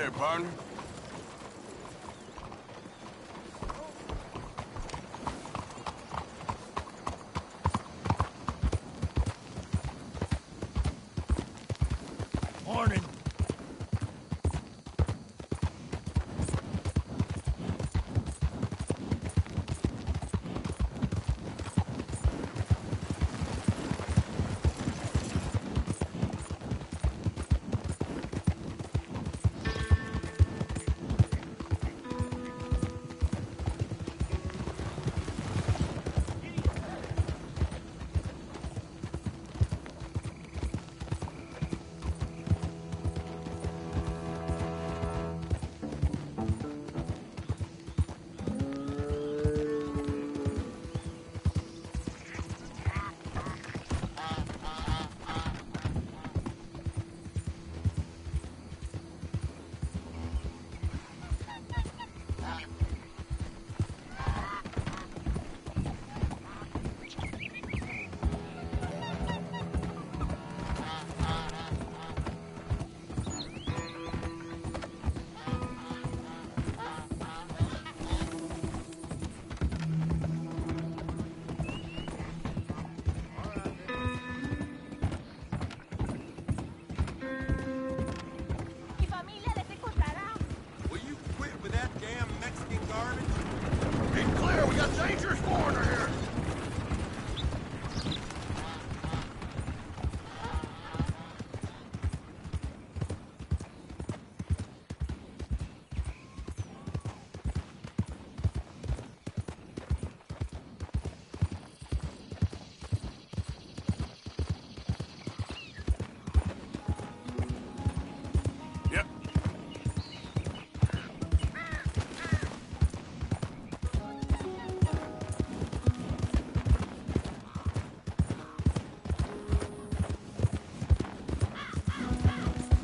there, partner. Morning.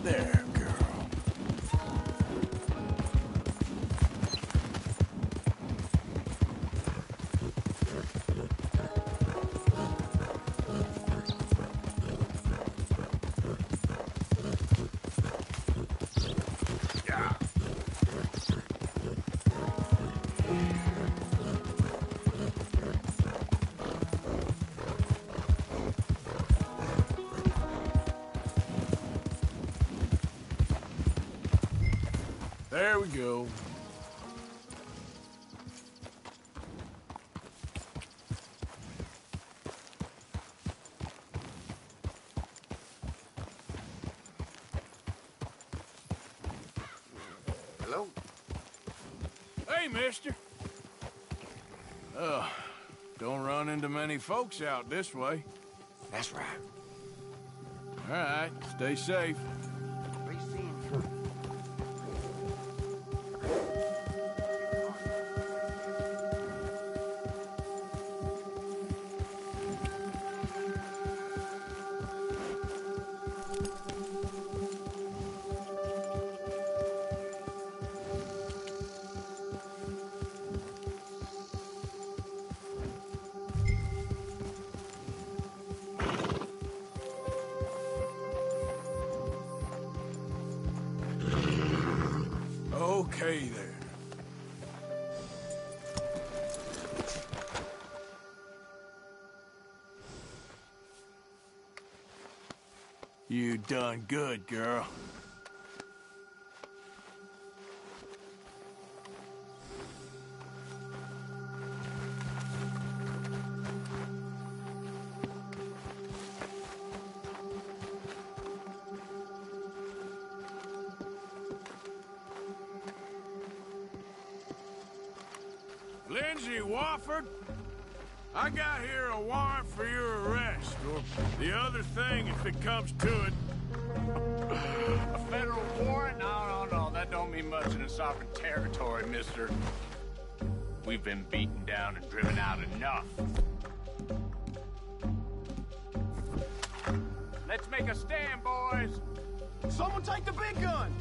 There, girl. Yeah. There we go. Hello? Hey, mister. Don't run into many folks out this way. That's right. All right, stay safe. Be seeing you. Okay there. You done good, girl. Lindsay Wofford, I got here a warrant for your arrest, or the other thing if it comes to it. A federal warrant? No, that don't mean much in a sovereign territory, mister. We've been beaten down and driven out enough. Let's make a stand, boys. Someone take the big gun!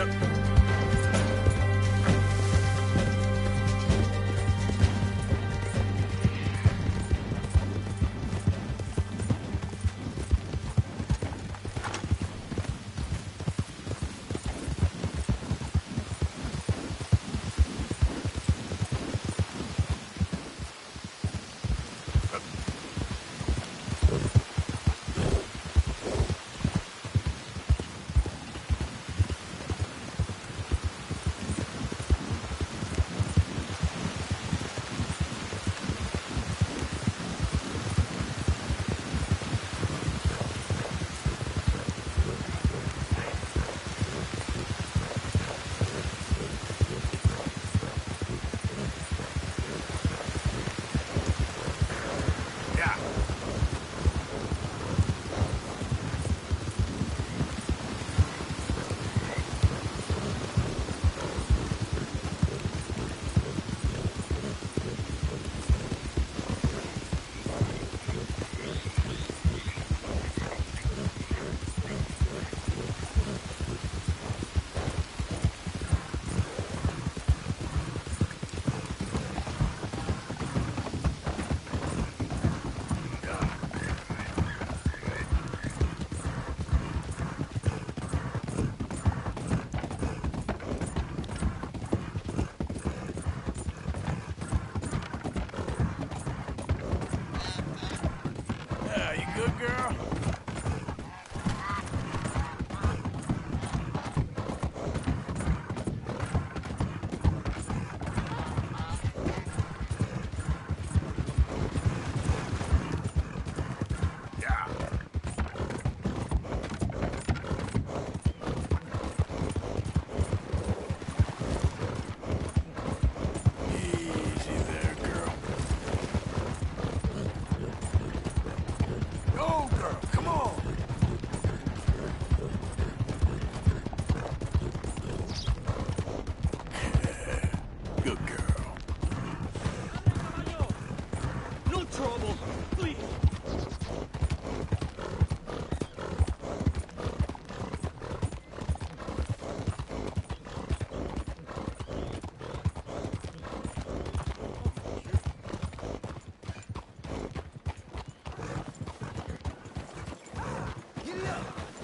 Yep. Good girl.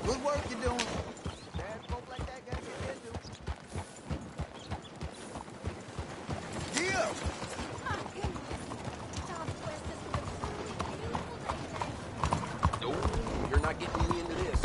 Good work you're doing. Bad folk like that gotta get their due. Yeah. No, you're not getting me into this.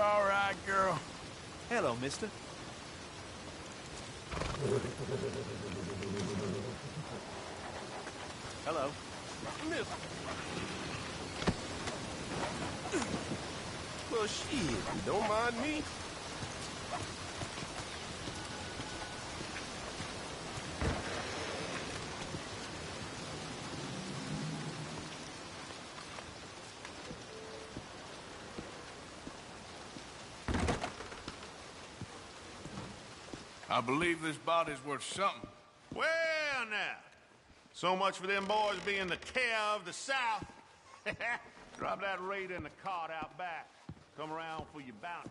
All right, girl. Hello, mister. Hello. Miss. Well, shit, you don't mind me? I believe this body's worth something. Well, now. So much for them boys being the care of the South. Drop that raider in the cart out back. Come around for your bounty.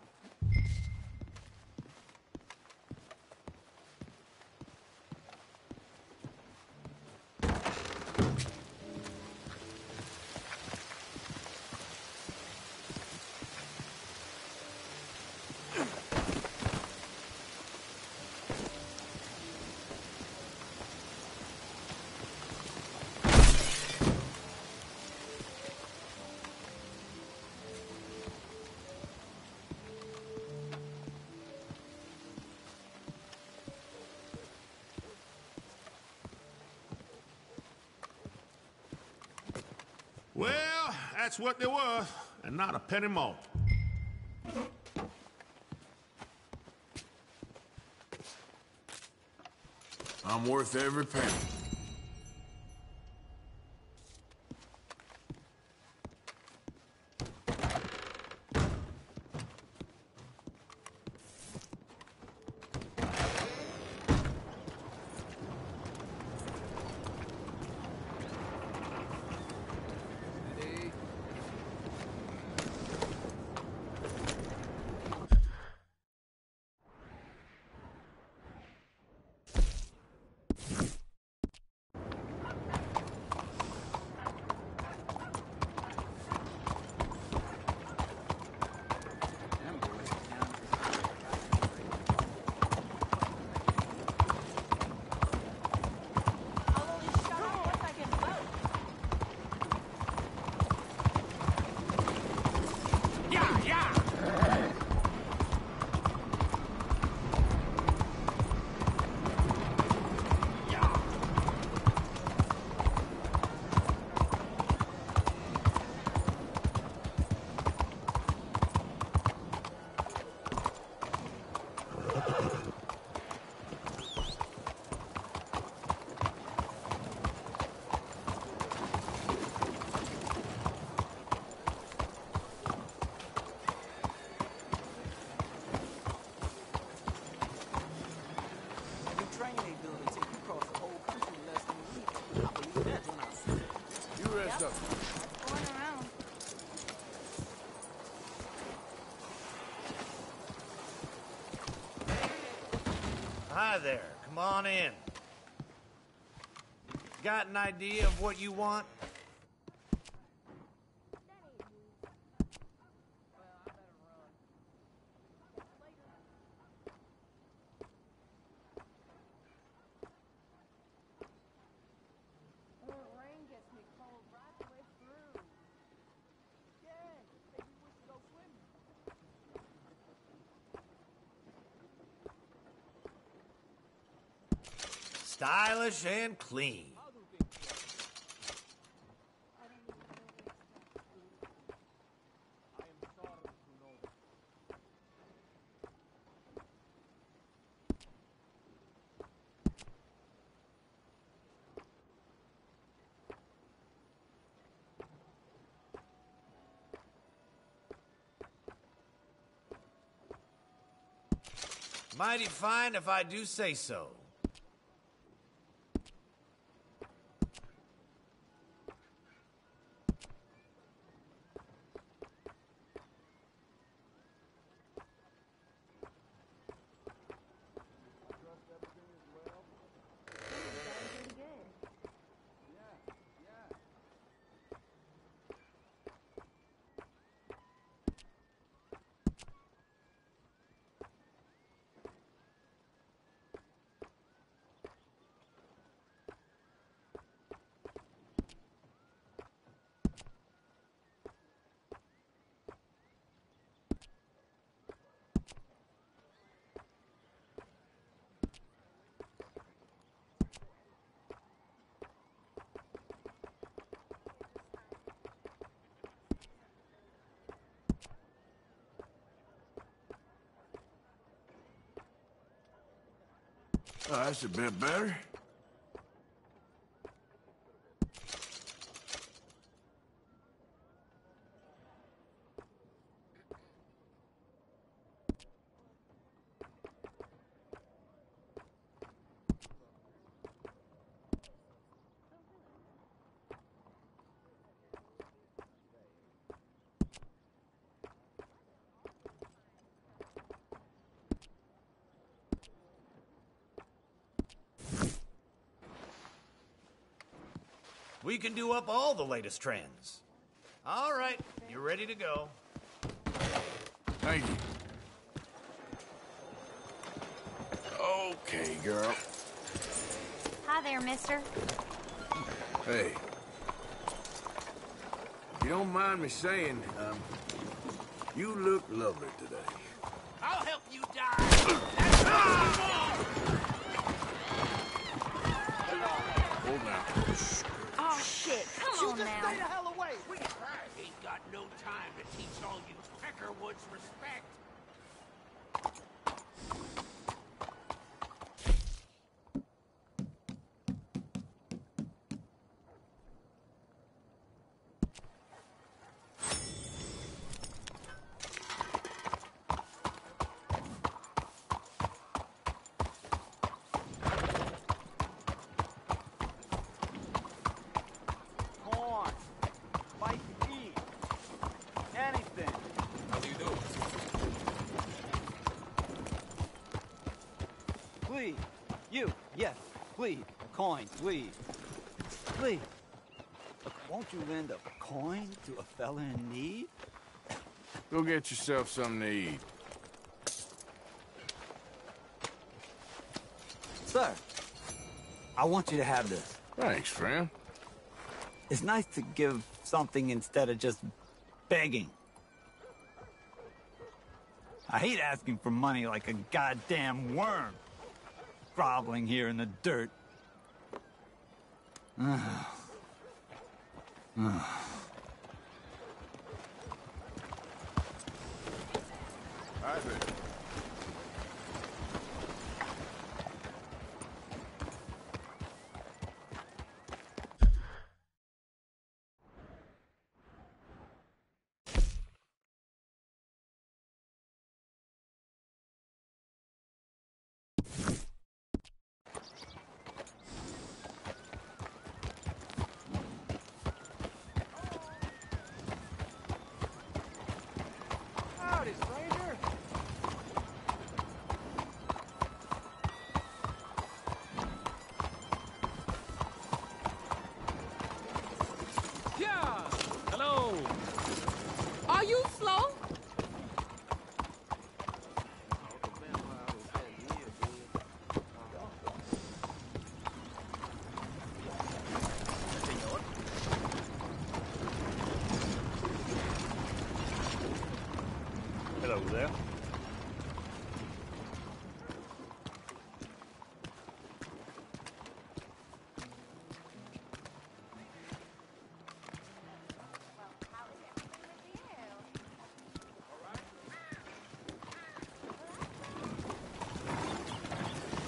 That's what they were, and not a penny more. I'm worth every penny. Hi there. Come on in. Got an idea of what you want? Stylish and clean. Mighty fine if I do say so. Oh, that's a bit better. We can do up all the latest trends. All right, you're ready to go. Thank you. Okay, girl. Hi there, mister. Hey. You don't mind me saying, you look lovely today. I'll help you die. Hold now. Oh, shit. Come on now. Stay the hell away. We tried. got no time to teach all you Peckerwoods respect. Corn, spicy tea, anything. How do you do? Please, you, yes, please, a coin, please. Please. Look, won't you lend a coin to a fella in need? Go get yourself something to eat. Sir, I want you to have this. Thanks, friend. It's nice to give something instead of just begging. I hate asking for money like a goddamn worm, groveling here in the dirt. Isaac. Howdy, stranger. Yeah. Hello. Are you slow? Hello there.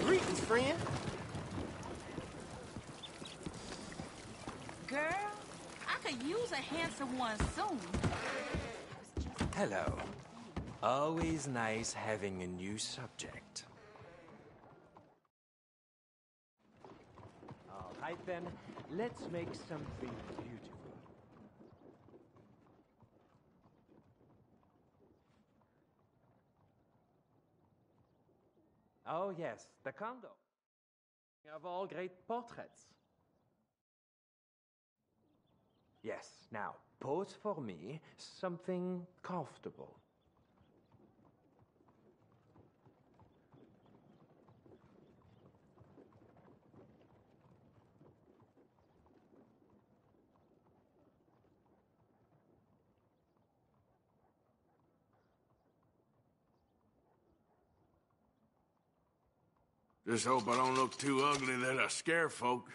Greetings, friend. Girl, I could use a handsome one soon. Hello. Always nice having a new subject. All right then, let's make something beautiful. Oh yes, the condo. Of all great portraits. Yes, now, pose for me something comfortable. Just hope I don't look too ugly that I scare folk.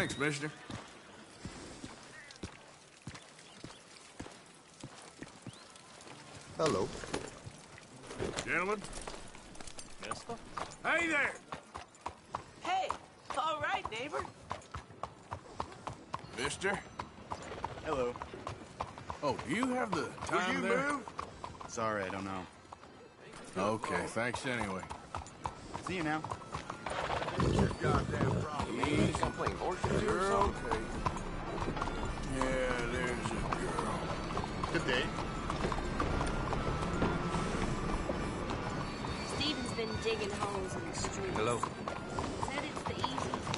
Thanks, mister. Hello. Gentlemen. Mister? Hey there! Hey, all right, neighbor. Mister? Hello. Oh, do you have the time there? Sorry, I don't know. Okay, thanks anyway. See you now. Goddamn problem. You think I'm playing horseshoes or You're something? okay. Yeah, there's a girl. Good day. Steven's been digging holes in the streets. Hello. Said it's the easiest.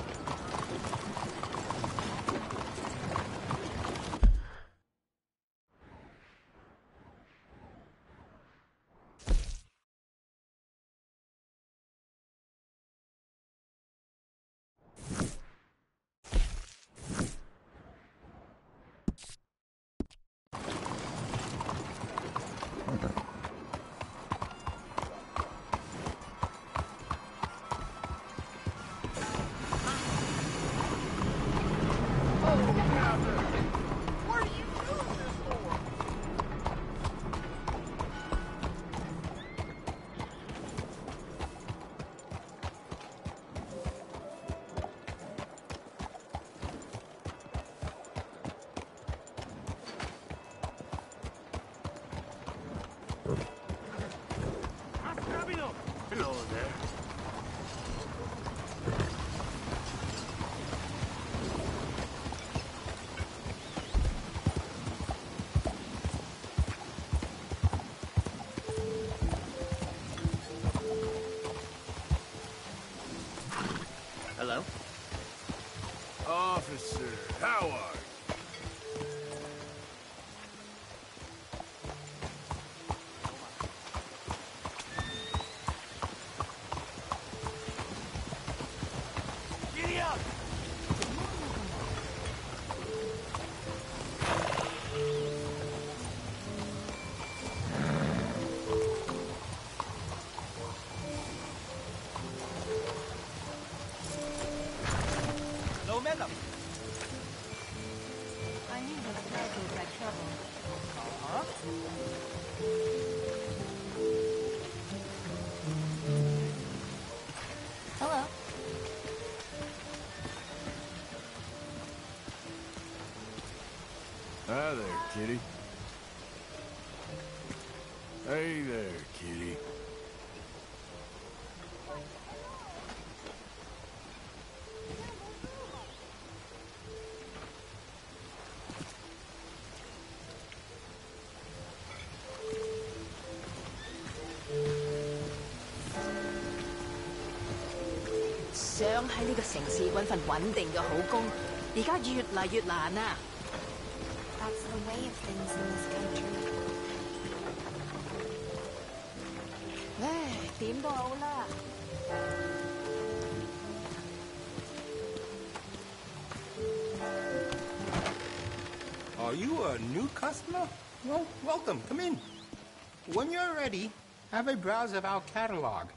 What are you doing this for? Hello there. Hello? Officer, how are you? Giddy up! No, madam. I knew the Federals had trouble. Huh? Hello. Hi there, kitty. Hey there, kitty. That's the way of things in this country. 唉，點都好啦。Are you a new customer? Well, welcome. Come in. When you're ready, have a browse of our catalog,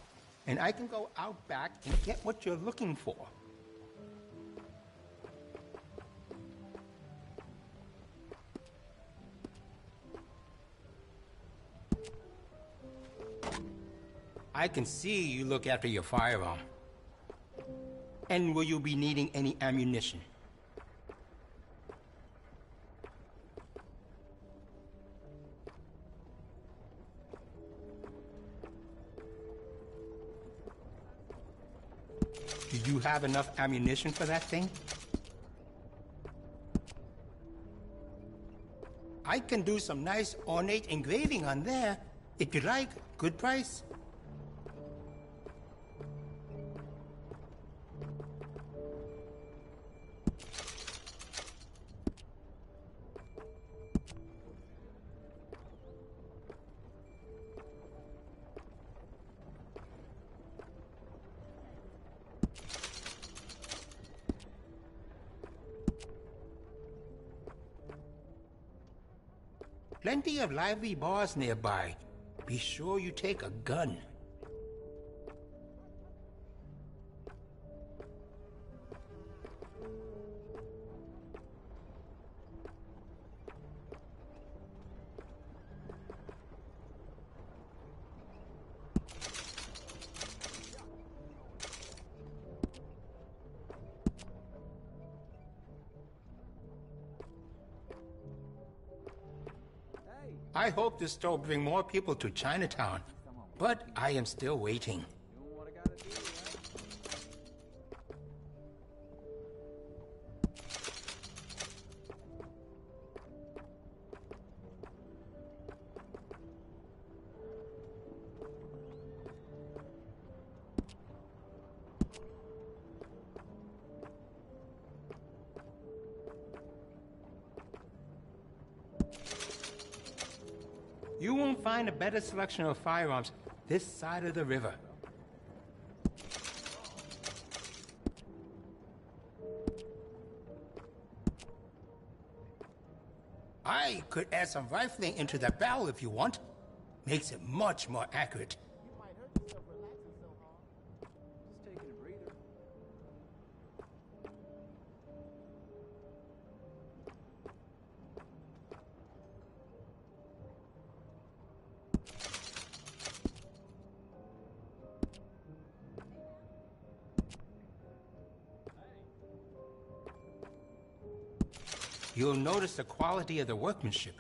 and I can go out back and get what you're looking for. I can see you look after your firearm. And will you be needing any ammunition? Do you have enough ammunition for that thing? I can do some nice ornate engraving on there. If you like, good price. Plenty of lively bars nearby. Be sure you take a gun. I hope this store will bring more people to Chinatown, but I am still waiting. You won't find a better selection of firearms this side of the river. I could add some rifling into the barrel if you want. Makes it much more accurate. You'll notice the quality of the workmanship.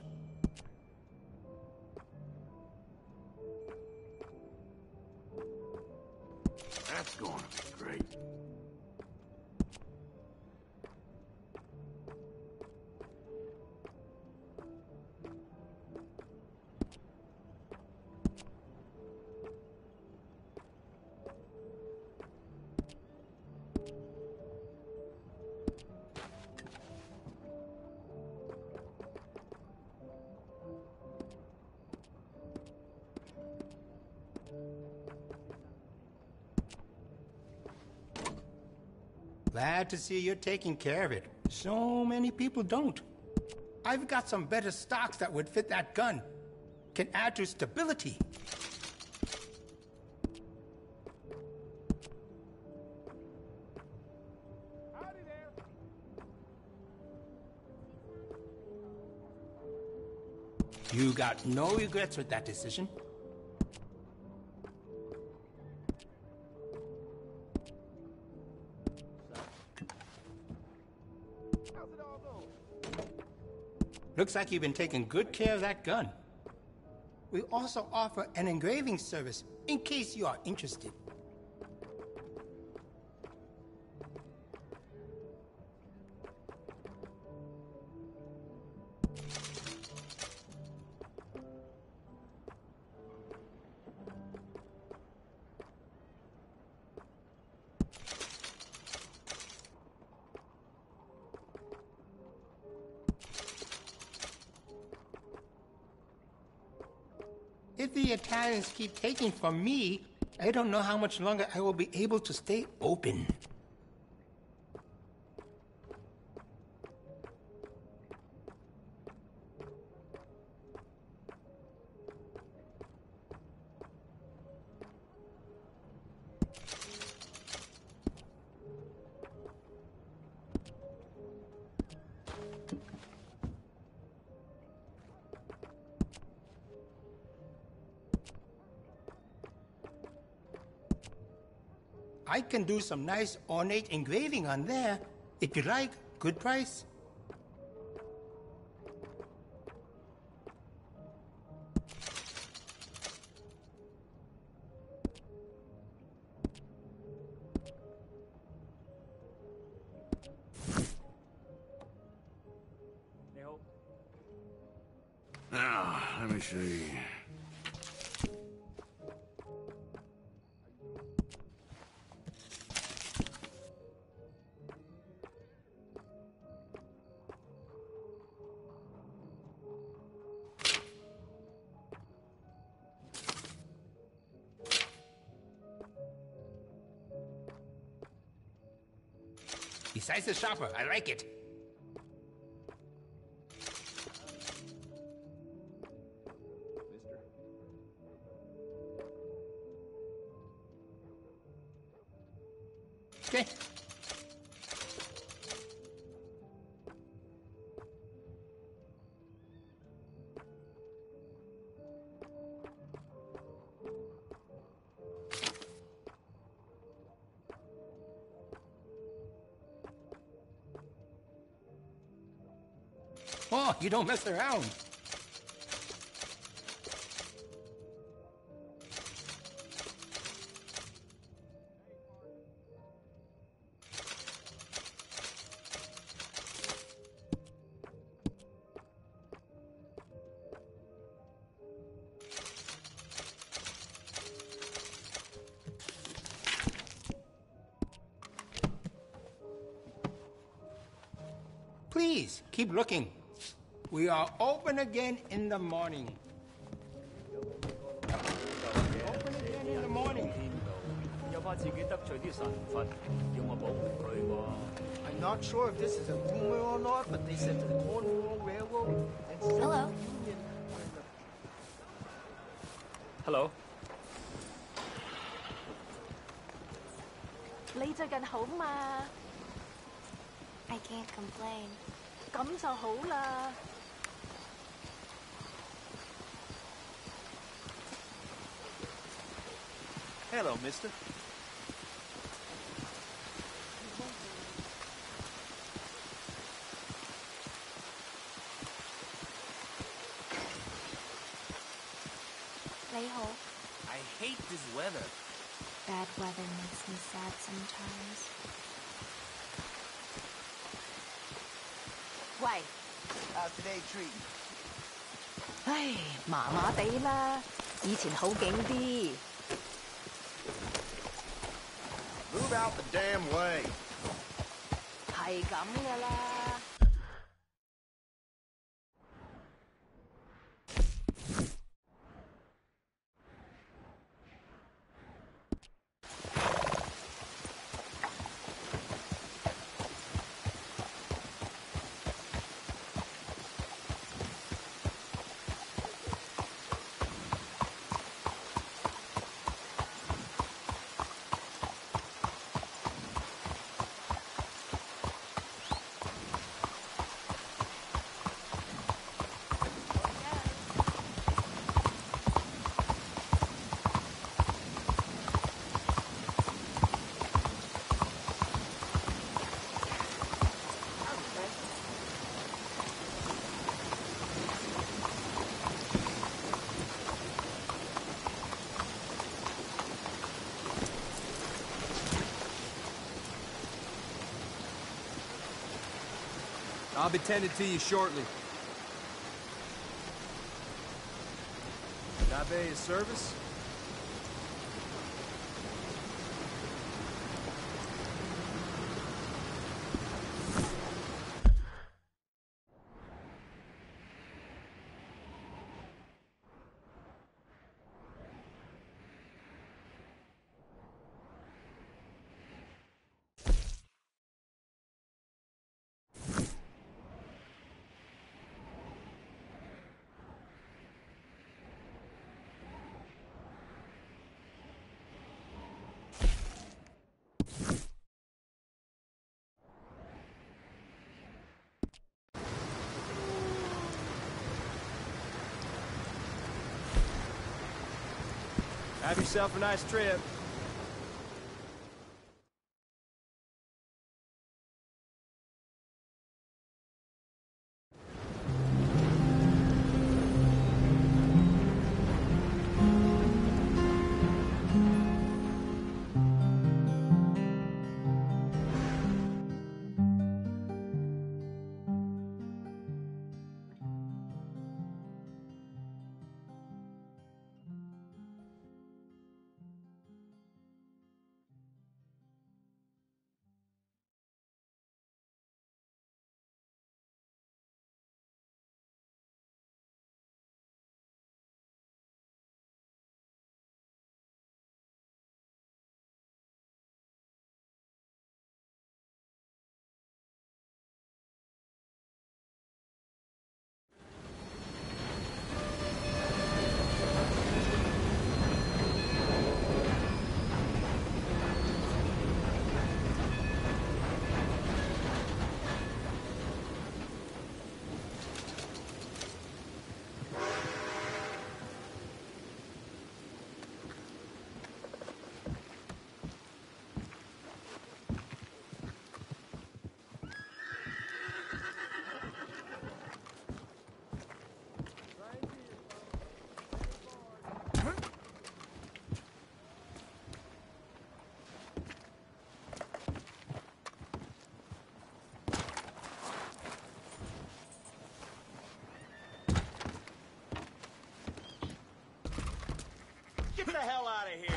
That's going to be great. Glad to see you're taking care of it. So many people don't. I've got some better stocks that would fit that gun. Can add to stability. Howdy there. You got no regrets with that decision. Looks like you've been taking good care of that gun. We also offer an engraving service in case you are interested. If the Italians keep taking from me, I don't know how much longer I will be able to stay open. I can do some nice ornate engraving on there. If you like, good price. Now, let me see. Besides the shopper, I like it. Okay. Oh, you don't mess around. Please, keep looking. We are open again in the morning. Open again in the morning. I'm not sure if this is a rumor or not, but they said the Cornwall Railroad and Hello. Union. Hello. 你最近好嘛？ I can't complain. 咁就好啦。 Hello, mister. 你好。 I hate this weather. Bad weather makes me sad sometimes. 喂， How's today treat? 唉，麻麻地啦，以前好景啲。 Move out the damn way. 係咁噶啦。 I'll be tending to you shortly. Can I be of service? Have yourself a nice trip. Get the hell out of here!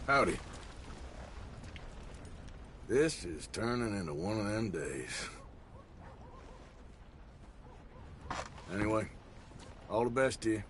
Howdy. This is turning into one of them days. Anyway, all the best to you.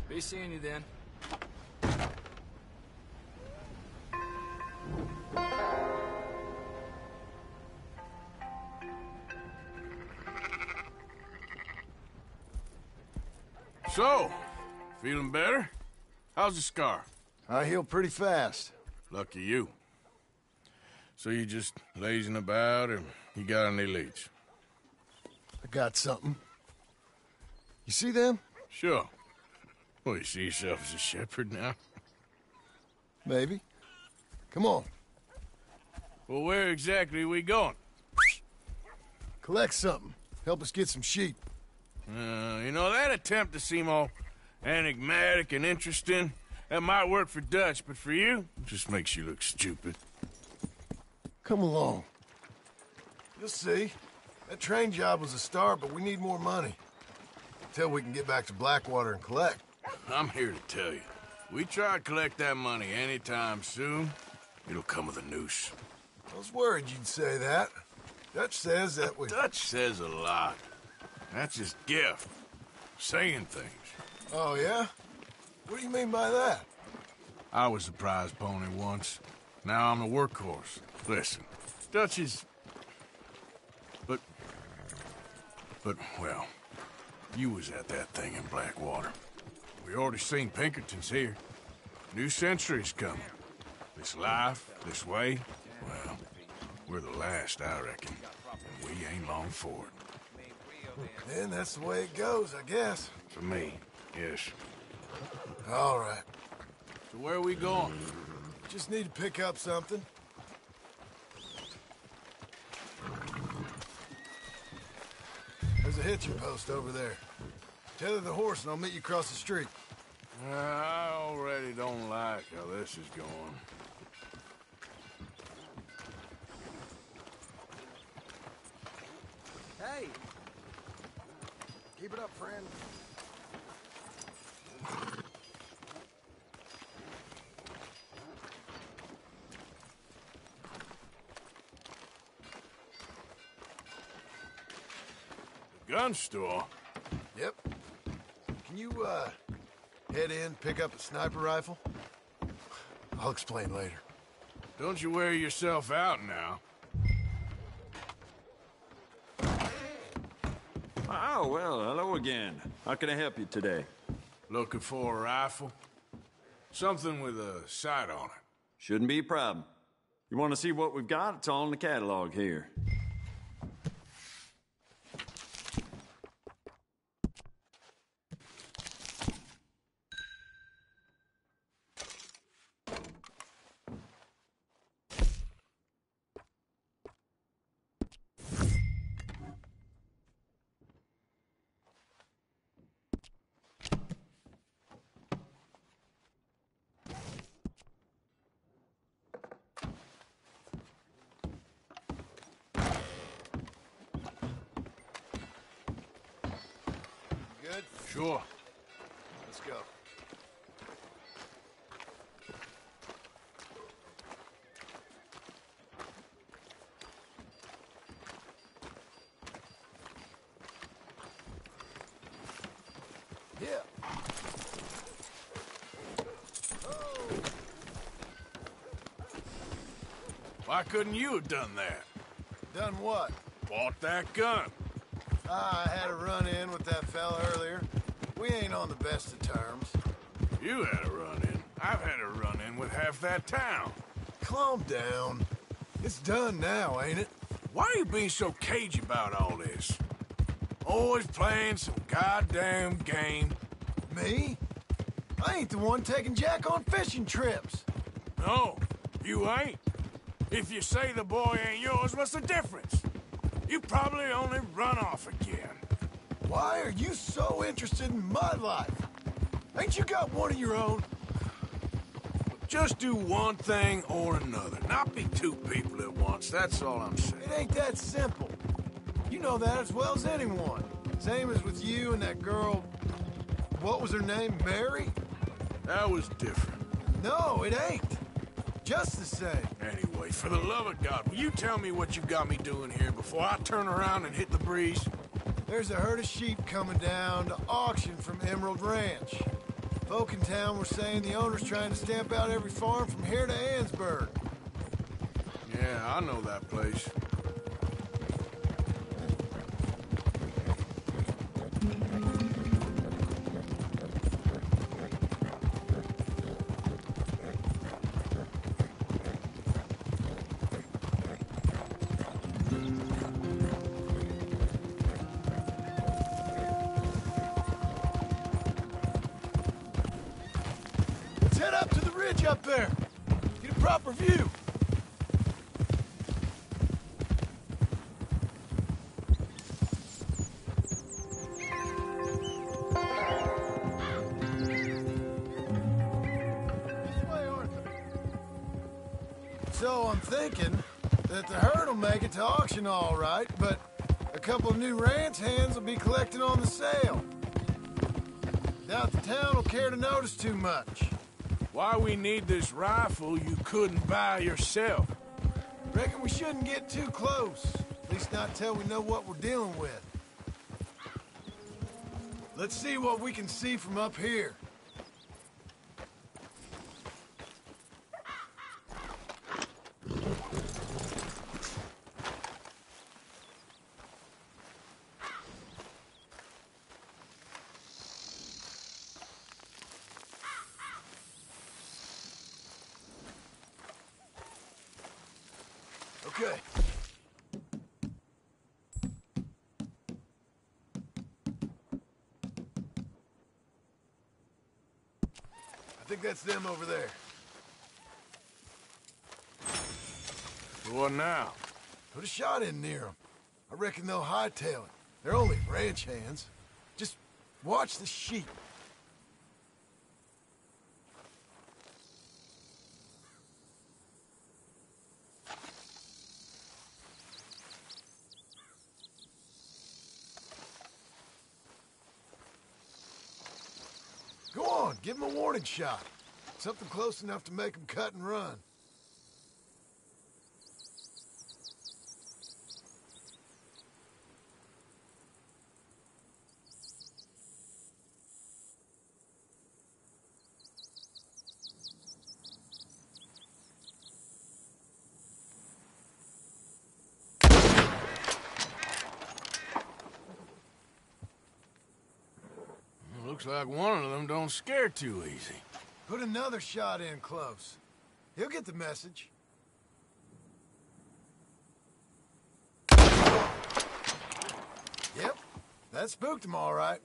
Be seeing you then. So, feeling better? How's the scar? I heal pretty fast. Lucky you. So you just lazing about, or you got any leads? I got something. You see them? Sure. Well, you see yourself as a shepherd now? Maybe. Come on. Well, where exactly are we going? Collect something. Help us get some sheep. You know, that attempt to seem all enigmatic and interesting, that might work for Dutch, but for you, it just makes you look stupid. Come along. You'll see. That train job was a start, but we need more money. Until we can get back to Blackwater and collect. I'm here to tell you, we try to collect that money anytime soon, it'll come with a noose. I was worried you'd say that. Dutch says that we... Dutch says a lot. That's his gift. Saying things. Oh, yeah? What do you mean by that? I was the prize pony once. Now I'm the workhorse. Listen, Dutch is... But, well, you was at that thing in Blackwater. We already seen Pinkertons here. New century's coming. This life, this way, well, we're the last, I reckon. And we ain't long for it. Then that's the way it goes, I guess. For me, yes. All right. So where are we going? Just need to pick up something. There's a hitching post over there. Tether the horse and I'll meet you across the street. I already don't like how this is going. Hey! Keep it up, friend. Gun store? Yep. Can you, head in, pick up a sniper rifle? I'll explain later. Don't you wear yourself out now. Oh, well, hello again. How can I help you today? Looking for a rifle? Something with a sight on it. Shouldn't be a problem. You want to see what we've got? It's all in the catalog here. Good? Sure. Let's go. Yeah. Why couldn't you have done that? Done what? Bought that gun. I had a run-in with that fella earlier. We ain't on the best of terms. You had a run-in. I've had a run-in with half that town. Calm down. It's done now, ain't it? Why are you being so cagey about all this? Always playing some goddamn game. Me? I ain't the one taking Jack on fishing trips. No, you ain't. If you say the boy ain't yours, what's the difference? You probably only run off again. Why are you so interested in my life? Ain't you got one of your own? Just do one thing or another. Not be two people at once, that's all I'm saying. It ain't that simple. You know that as well as anyone. Same as with you and that girl... What was her name? Mary? That was different. No, it ain't. Just the same. Anyway, for the love of God, will you tell me what you got me doing here before I turn around and hit the breeze? There's a herd of sheep coming down to auction from Emerald Ranch. Folk in town were saying the owner's trying to stamp out every farm from here to Ansburg. Yeah, I know that place. Let's head up to the ridge up there. Get a proper view. So I'm thinking that the herd will make it to auction all right, but a couple of new ranch hands will be collecting on the sale. Doubt the town will care to notice too much. Why we need this rifle you couldn't buy yourself? Reckon we shouldn't get too close. At least not till we know what we're dealing with. Let's see what we can see from up here. Okay. I think that's them over there. What now? Put a shot in near them. I reckon they'll hightail it. They're only ranch hands. Just watch the sheep. Go on, give them a warning shot. Something close enough to make them cut and run. Looks like one of them don't scare too easy. Put another shot in close. He'll get the message. Yep, that spooked him all right.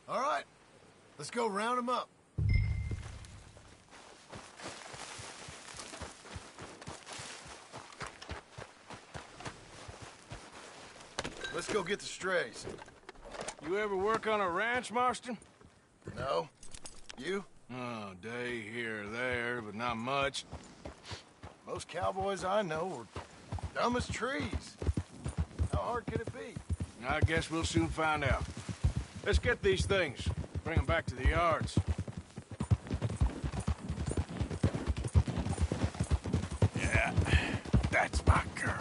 All right, let's go round him up. Let's go get the strays. You ever work on a ranch, Marston? No. You? Oh, day here or there, but not much. Most cowboys I know were dumb as trees. How hard could it be? I guess we'll soon find out. Let's get these things. Bring them back to the yards. Yeah, that's my girl.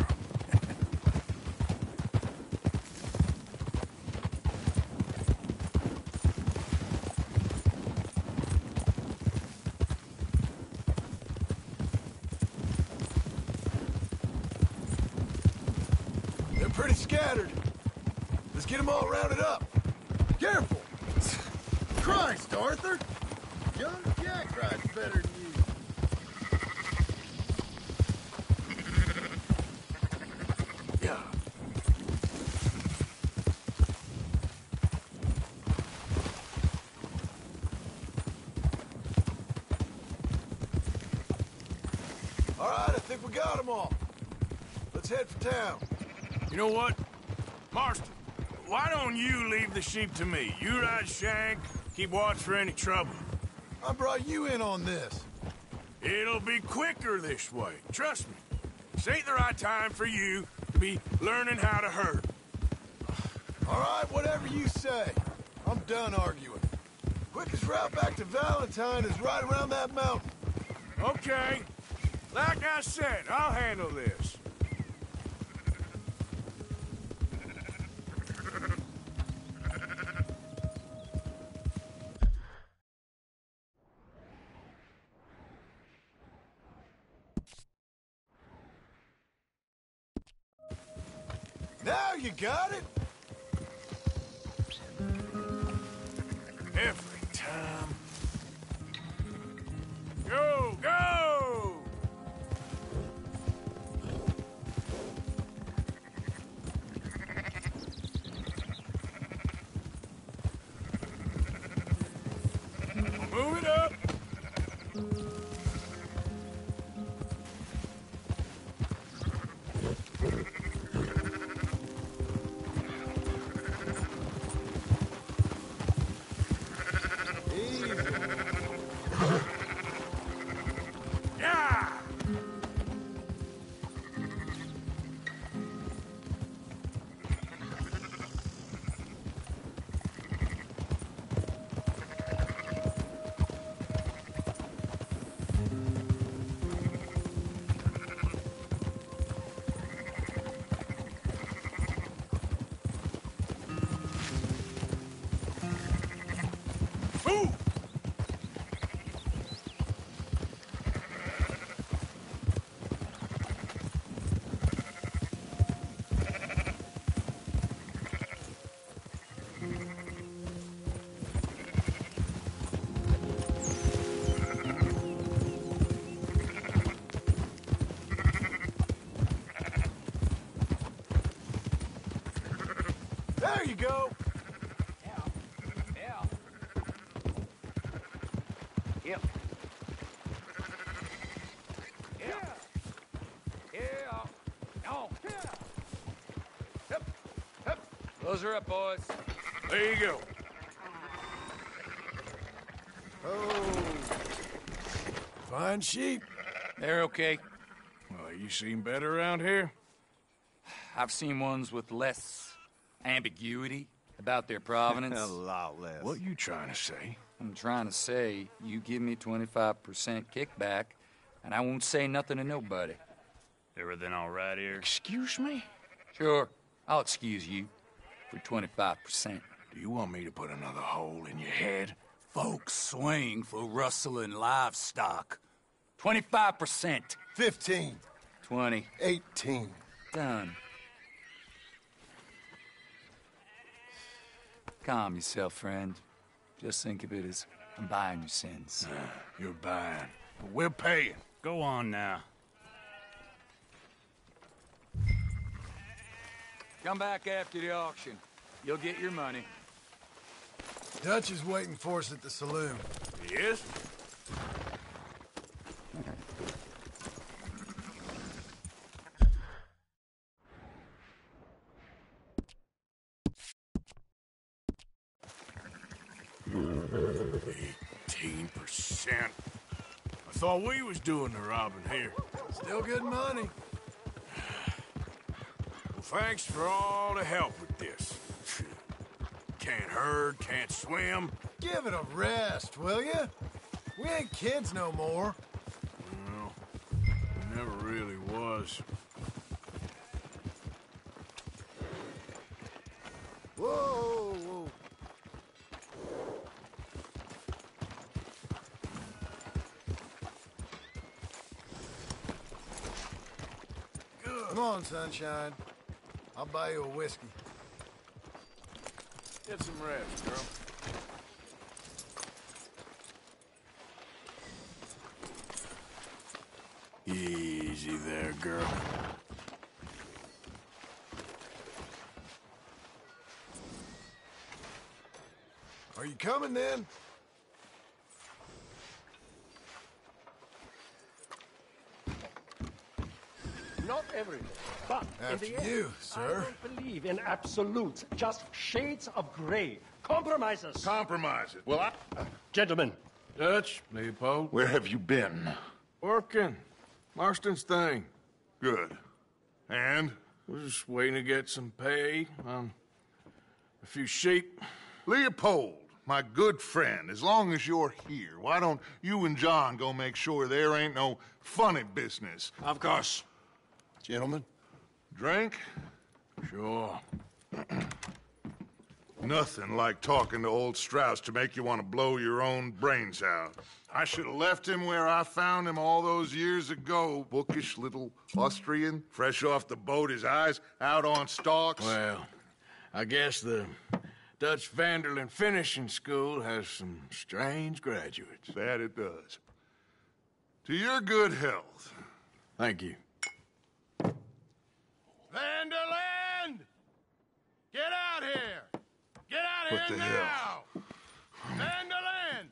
Pretty scattered. Let's get them all rounded up. Careful! Christ, Arthur! Young Jack rides better than you. Yeah. All right, I think we got them all. Let's head for town. You know what? Marston, why don't you leave the sheep to me? You ride Shank, keep watch for any trouble. I brought you in on this. It'll be quicker this way. Trust me. This ain't the right time for you to be learning how to herd. All right, whatever you say. I'm done arguing. Quickest route back to Valentine is right around that mountain. Okay. Like I said, I'll handle this. Now you got it? Every time. Go, go! Move it up. Yeah! Ooh! There you go. Yep. Yeah. Yeah. No. Yep. Yep. Close her up, boys. There you go. Oh. Fine sheep. They're okay. Well, you seen better around here? I've seen ones with less ambiguity about their provenance. A lot less. What you trying to say? I'm trying to say, you give me 25% kickback, and I won't say nothing to nobody. Everything all right here? Excuse me? Sure, I'll excuse you for 25%. Do you want me to put another hole in your head? Folks swing for rustling livestock. 25%. 15. 20. 18. Done. Calm yourself, friend. Just think of it as I'm buying your sins. You're buying, but we're paying. Go on now. Come back after the auction. You'll get your money. Dutch is waiting for us at the saloon. He is? %. I thought we was doing the robbing here. Still good money. Well, thanks for all the help with this. Can't herd, can't swim. Give it a rest, will you? We ain't kids no more. Well, never really was. Whoa, whoa. Come on, sunshine. I'll buy you a whiskey. Get some rest, girl. Easy there, girl. Are you coming then? Not every day, but After in the end, you, sir. I don't believe in absolutes, just shades of gray. Compromises. Compromises. Well, Gentlemen. Dutch, Leopold. Where have you been? Working. Marston's thing. Good. And? We're just waiting to get some pay on a few sheep. Leopold, my good friend, as long as you're here, why don't you and John go make sure there ain't no funny business? Of course. Gentlemen, drink? Sure. Nothing like talking to old Strauss to make you want to blow your own brains out. I should have left him where I found him all those years ago. Bookish little Austrian, fresh off the boat, his eyes out on stalks. Well, I guess the Dutch Vanderlyn Finishing School has some strange graduates. That it does. To your good health. Thank you. Vanderlyn! Get out here! Get out What here the now! Vanderlyn!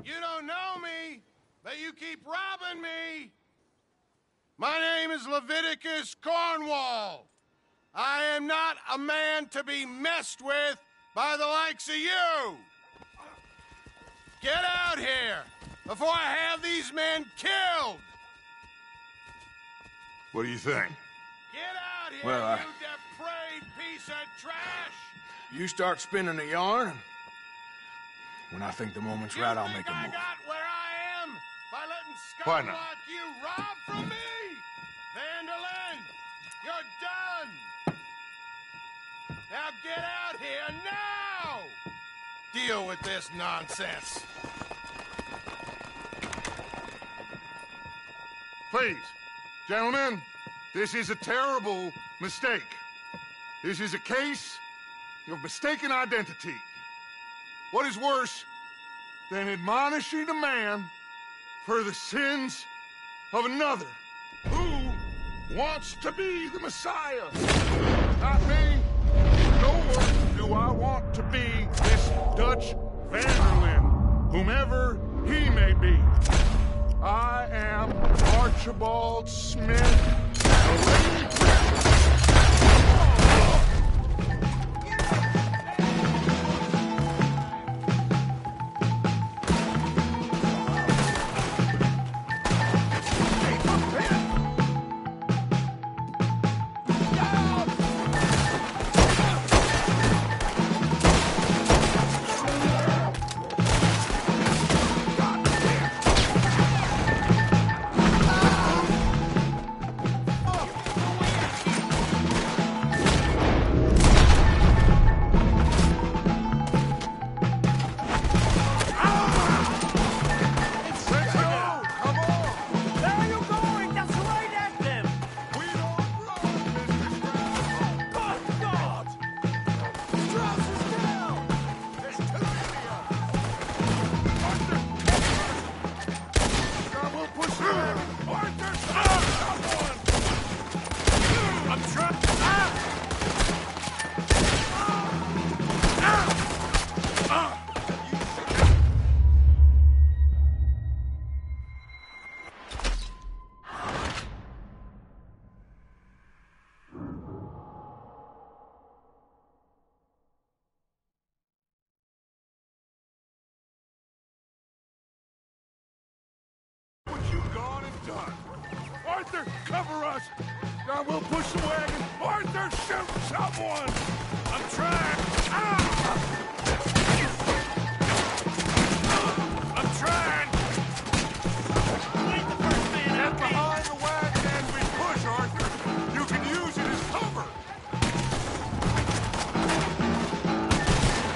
You don't know me, but you keep robbing me! My name is Leviticus Cornwall. I am not a man to be messed with by the likes of you! Get out here before I have these men killed! What do you think? Get out here, Well, you depraved piece of trash! You start spinning a yarn, when I think the moment's right, I'll make a I move. got where I am by letting Why scum not? like you rob from me! Vanderlyn, you're done! Now get out here now! Deal with this nonsense. Please, gentlemen, this is a terrible mistake. This is a case of mistaken identity. What is worse than admonishing a man for the sins of another who wants to be the Messiah? Not me, nor do I want to be this Dutch Vanderlyn, whomever he may be. I am Archibald Smith, a lady Arthur, cover us! Now we'll push the wagon! Arthur, shoot someone! I'm trying! I'm trying! Lead the first man out! Get behind the wagon as we push, Arthur! You can use it as cover!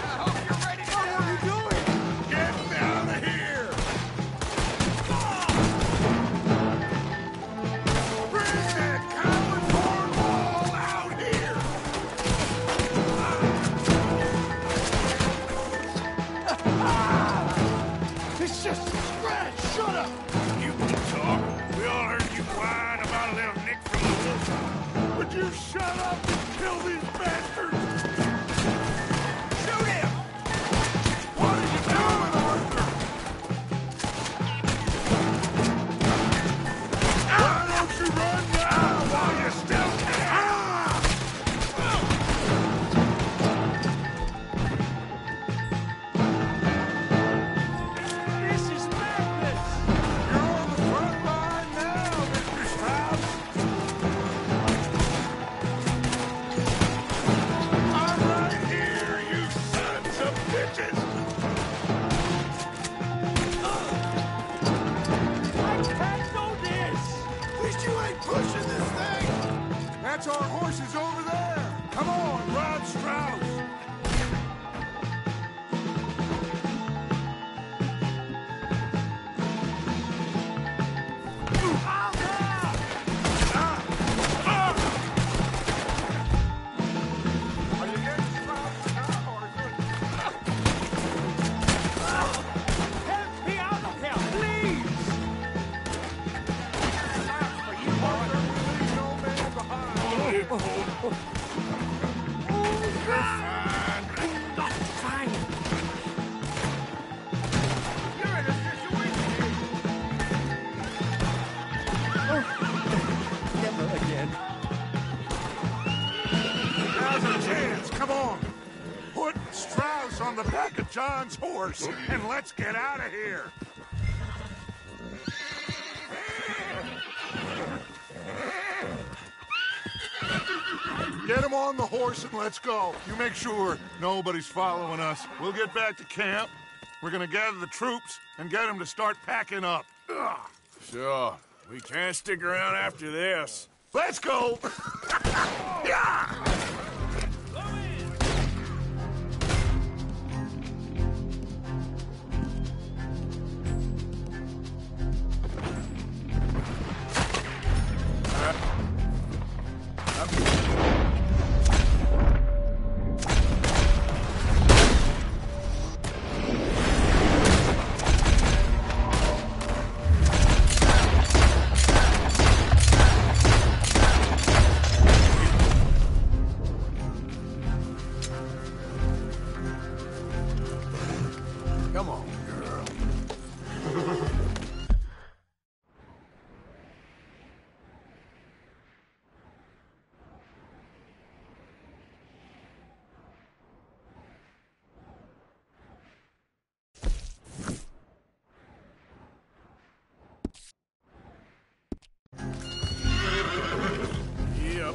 I hope you're ready to go! What are you doing? Get out of here! It's just a scratch! Shut up! You can talk. We all heard you whine about a little nick from the wolf. Would you shut up and kill these bastards? Shoot him! What are you doing, Arthur? Why don't you run now while you still can? This is madness! You're on the front line now, Mr. Strauss. I'm right here, you sons of bitches! I can't do this! At least you ain't pushing this thing! That's our horses over there! Come on, Rod Strauss! John's horse and let's get out of here. Get him on the horse and let's go. You make sure nobody's following us. We'll get back to camp. We're gonna gather the troops and get them to start packing up. Ugh. Sure. We can't stick around after this. Let's go! Yeah! Come on, girl. Yep.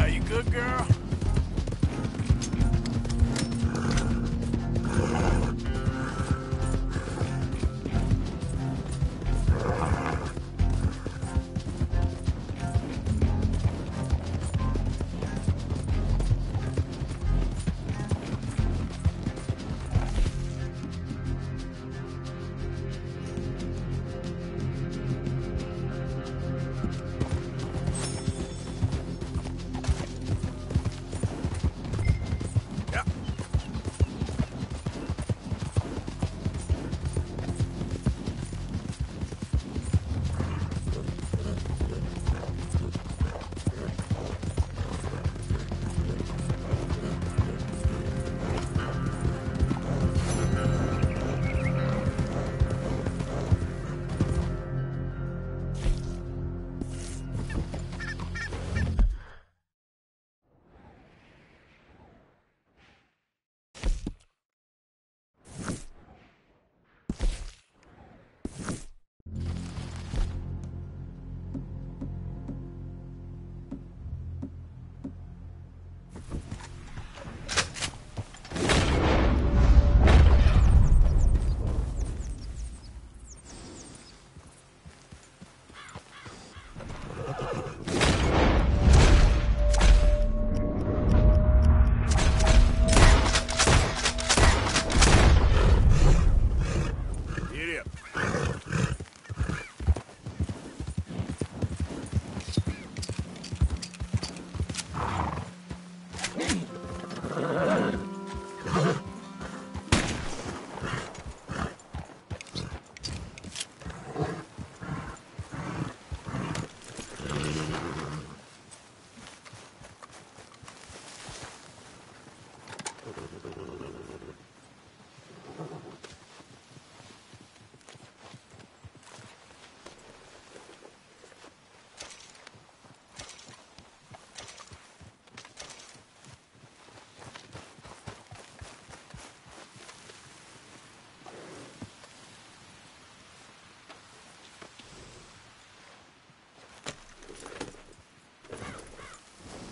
You good, girl?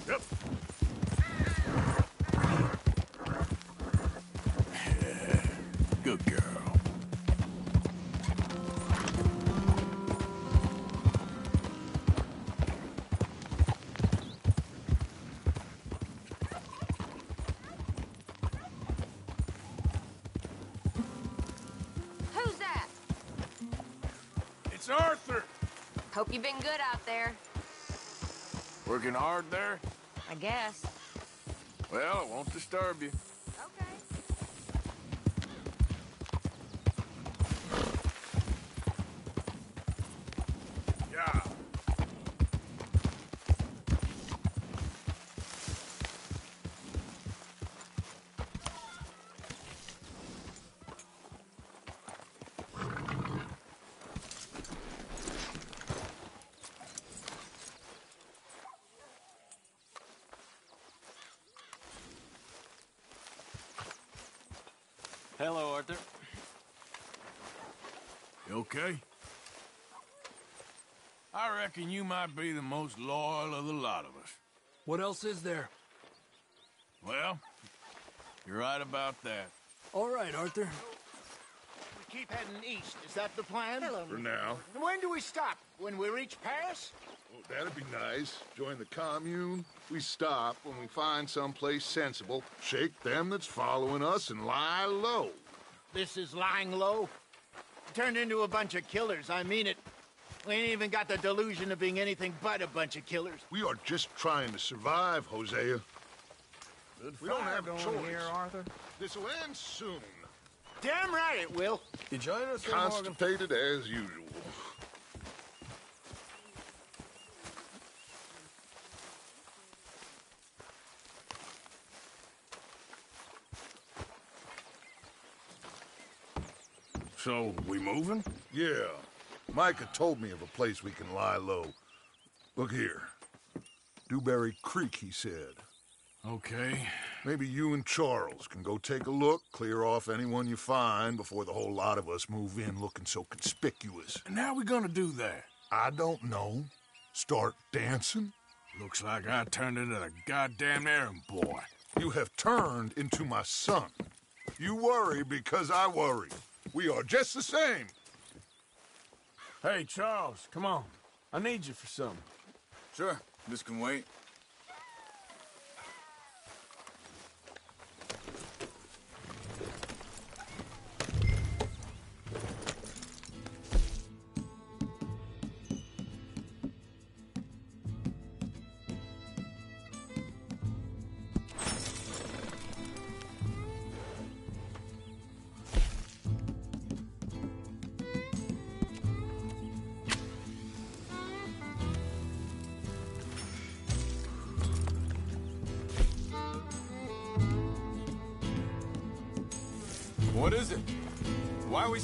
Yep. Good girl. Who's that? It's Arthur. Hope you've been good out there. Working hard there? I guess. Well, it won't disturb you. Okay. Yeah. Hello, Arthur. You okay? I reckon you might be the most loyal of the lot of us. What else is there? Well, you're right about that. All right, Arthur. We keep heading east. Is that the plan? For now. And when do we stop? When we reach Paris? Oh, that'd be nice. Join the commune. We stop when we find someplace sensible, shake them that's following us, and lie low. This is lying low? Turned into a bunch of killers, I mean it. We ain't even got the delusion of being anything but a bunch of killers. We are just trying to survive, Hosea. We don't have a choice. Here, Arthur. This'll end soon. Damn right it will. You join us, Sir Morgan? Constipated as usual. So, we moving? Yeah. Micah told me of a place we can lie low. Look here. Dewberry Creek, he said. Okay. Maybe you and Charles can go take a look, clear off anyone you find before the whole lot of us move in looking so conspicuous. And how we gonna do that? I don't know. Start dancing? Looks like I turned into the goddamn errand boy. You have turned into my son. You worry because I worry. We are just the same. Hey, Charles, come on. I need you for something. Sure, this can wait. What is it? Why are we...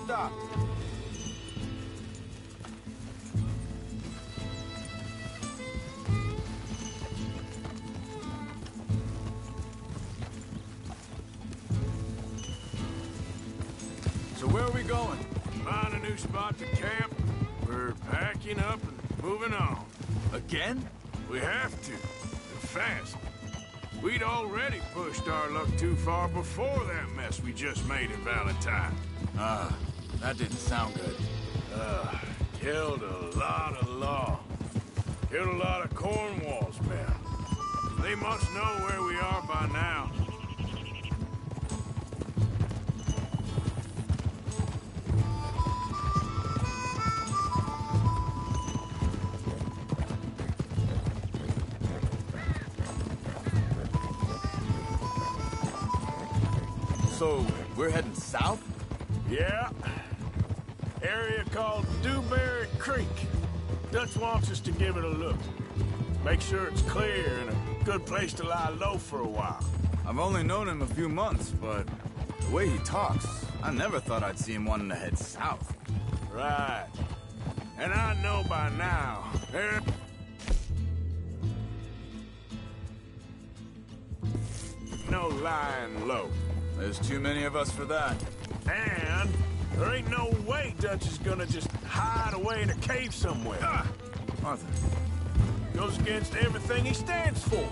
Stop. So where are we going? Find a new spot to camp. We're packing up and moving on. Again? We have to. And fast. We'd already pushed our luck too far before that mess we just made in Valentine. That didn't sound good. Killed a lot of law. Killed a lot of Cornwall's men. They must know where we are by now. So, we're heading south? Yeah. Area called Dewberry Creek. Dutch wants us to give it a look. Make sure it's clear and a good place to lie low for a while. I've only known him a few months, but the way he talks, I never thought I'd see him wanting to head south. Right. And I know by now, there... no lying low. There's too many of us for that. And there ain't no way Dutch is gonna just hide away in a cave somewhere. Arthur. Goes against everything he stands for.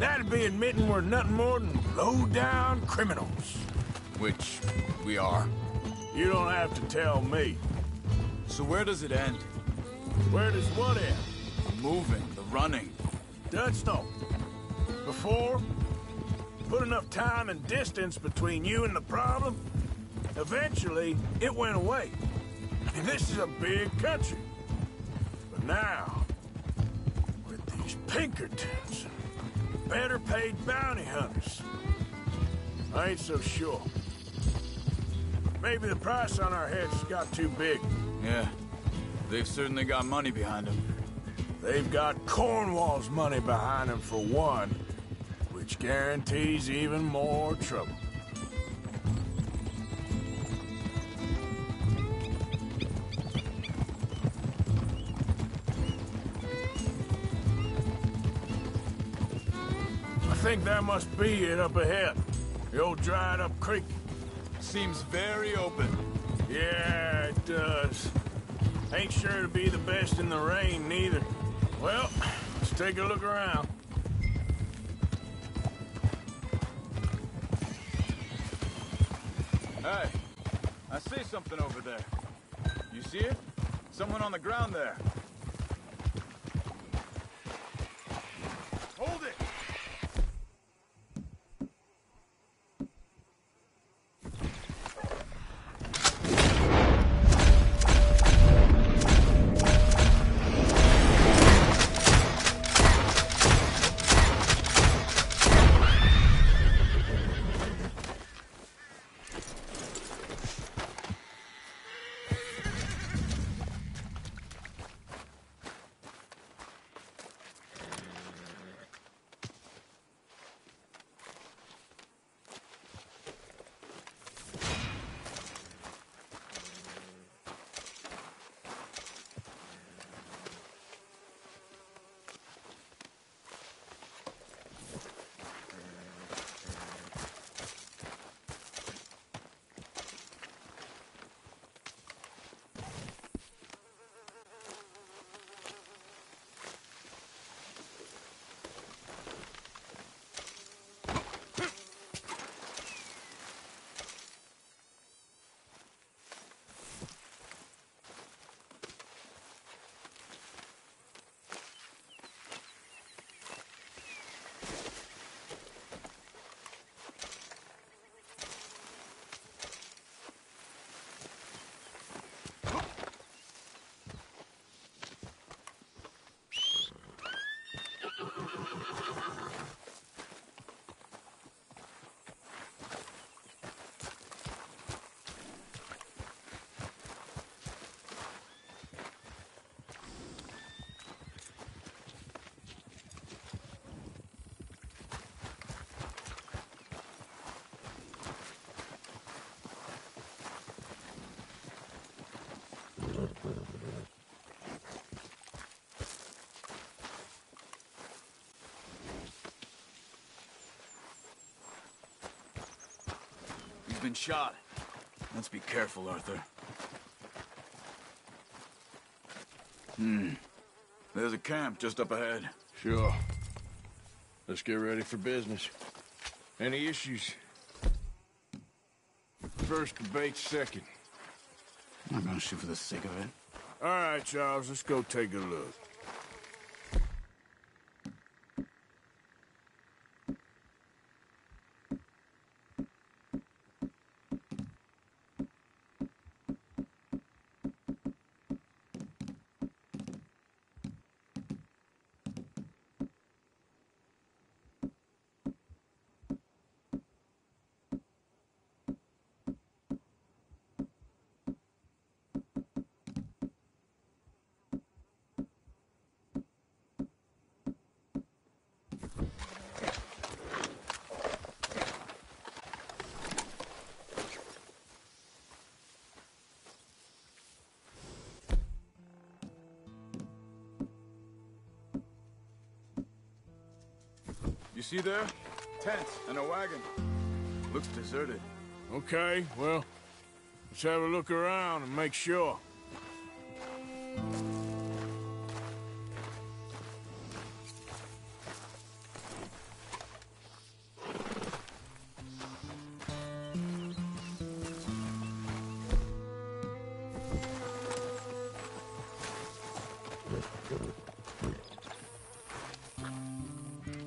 That'd be admitting we're nothing more than low-down criminals. Which we are. You don't have to tell me. So where does it end? Where does what end? The moving, the running. Dutch don't. Before, put enough time and distance between you and the problem, eventually it went away. And this is a big country. But now, with these Pinkertons and better paid bounty hunters, I ain't so sure. Maybe the price on our heads got too big. Yeah, they've certainly got money behind them. They've got Cornwall's money behind them for one, which guarantees even more trouble. think that must be it up ahead. The old dried-up creek. Seems very open. Yeah, it does. Ain't sure to be the best in the rain, neither. Well, let's take a look around. Hey, I see something over there. You see it? Someone on the ground there. Hold it! He's been shot. Let's be careful, Arthur. There's a camp just up ahead. Sure. Let's get ready for business. Any issues? First debate's second. I'm not gonna shoot for the sake of it. All right, Charles, let's go take a look. You see there? Tents and a wagon. Looks deserted. Okay, well, let's have a look around and make sure.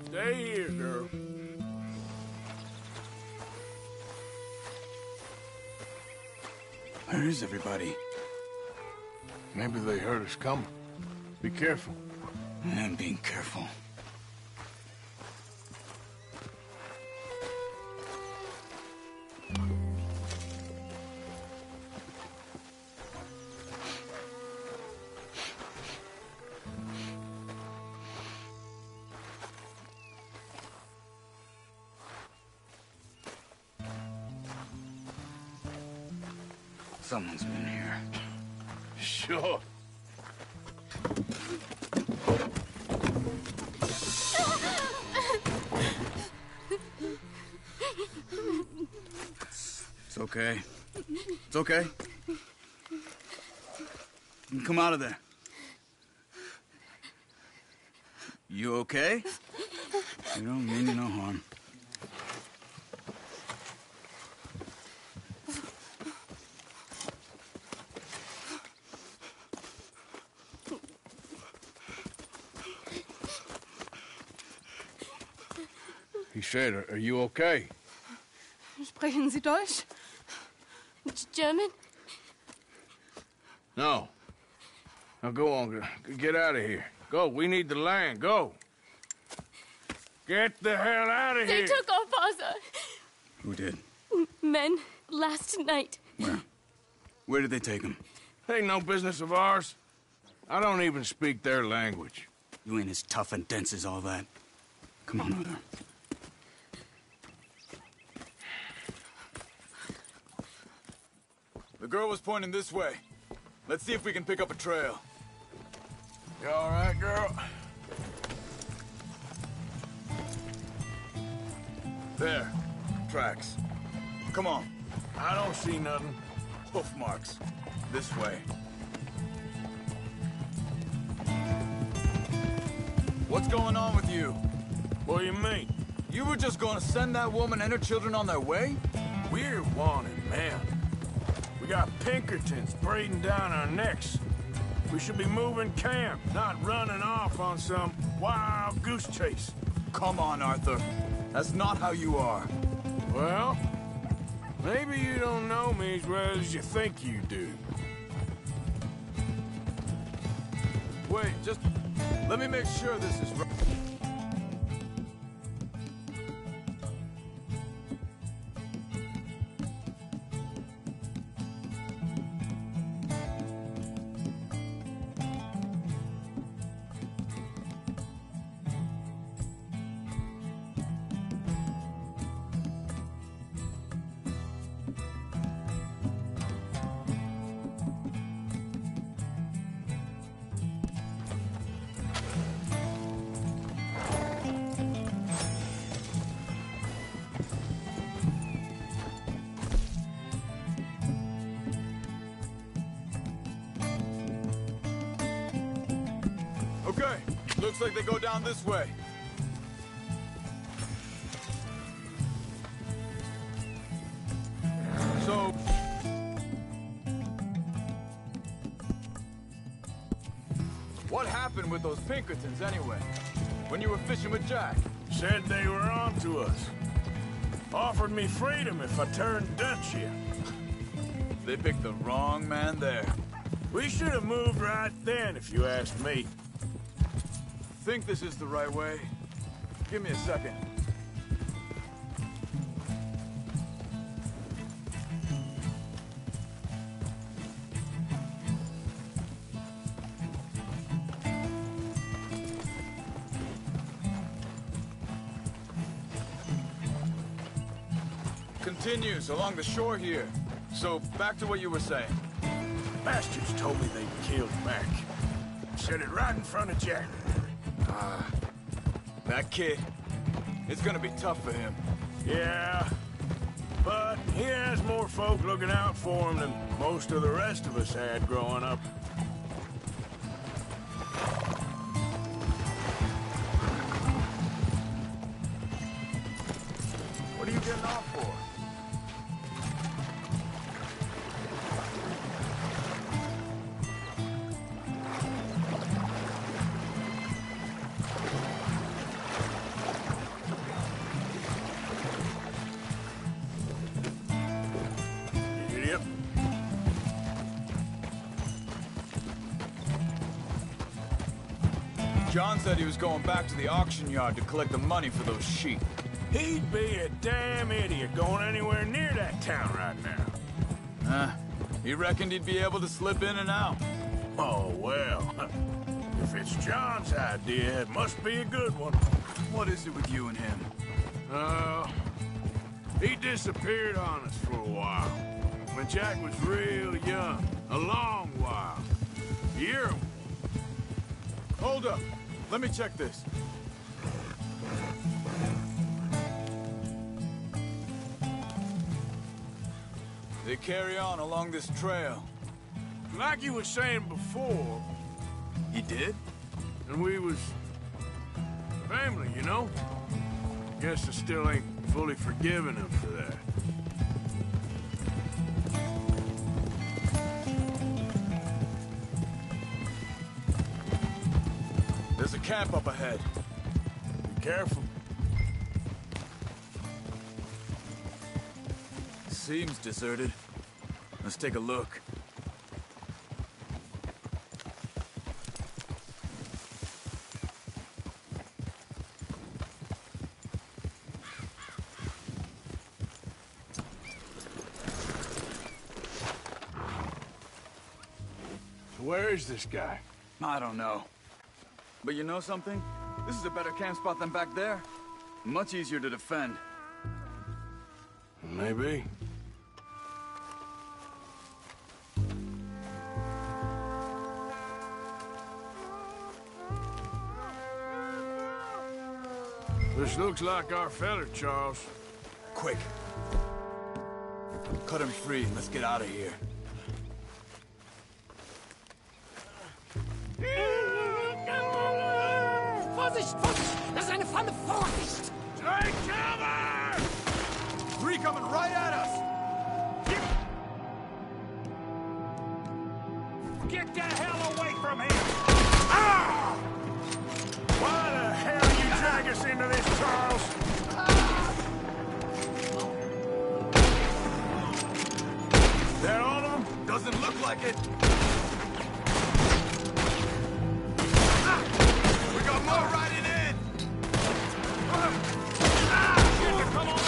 Stay here, girl. Where is everybody? Maybe they heard us coming. Be careful. I'm being careful. Someone's been here. Sure. okay. It's okay. You can come out of there. You okay? You don't mean you no harm. He said, are you okay? Sprechen Sie Deutsch? German? No. Now go on, get out of here. Go, we need the land, go. Get the hell out of They here. took our father. Who did? Men, last night. Where? Where did they take him? Ain't no business of ours. I don't even speak their language. You ain't as tough and dense as all that. Come on, Arthur. The girl was pointing this way. Let's see if we can pick up a trail. You all right, girl? There. Tracks. Come on. I don't see nothing. Hoof marks. This way. What's going on with you? What do you mean? You were just gonna send that woman and her children on their way? We're wanted, man. We got Pinkertons breathing down our necks. We should be moving camp, not running off on some wild goose chase. Come on, Arthur. That's not how you are. Well, maybe you don't know me as well as you think you do. Wait, just let me make sure this is right. Okay, looks like they go down this way. So... what happened with those Pinkertons anyway? When you were fishing with Jack? Said they were on to us. Offered me freedom if I turned Dutch here. They picked the wrong man there. We should have moved right then, if you ask me. Think this is the right way? Give me a second. Continues along the shore here. So, back to what you were saying. Bastards told me they'd killed Mac. Said it right in front of Jack. That kid, it's gonna be tough for him. Yeah, but he has more folk looking out for him than most of the rest of us had growing up. What are you getting off for? Yep. John said he was going back to the auction yard to collect the money for those sheep. He'd be a damn idiot going anywhere near that town right now. He reckoned he'd be able to slip in and out. Oh, well. If it's John's idea, it must be a good one. What is it with you and him? He disappeared on us for a while. When Jack was real young. A long while. A year. Hold up. Let me check this. They carry on along this trail. Like you were saying before... He did? And we was... family, you know? Guess I still ain't fully forgiven him for that. There's a camp up ahead. Be careful. Seems deserted. Let's take a look. So where is this guy? I don't know. But you know something? This is a better camp spot than back there. Much easier to defend. Maybe. This looks like our fella, Charles. Quick. Cut him free and let's get out of here. Vorsicht, Vorsicht! Das ist eine Falle! Vorsicht! Take cover! Three coming right at us! Get the hell away from here! Ah! Why the hell you drag us into this, Charles? That all of them? Doesn't look like it. We got more riding in! Come on,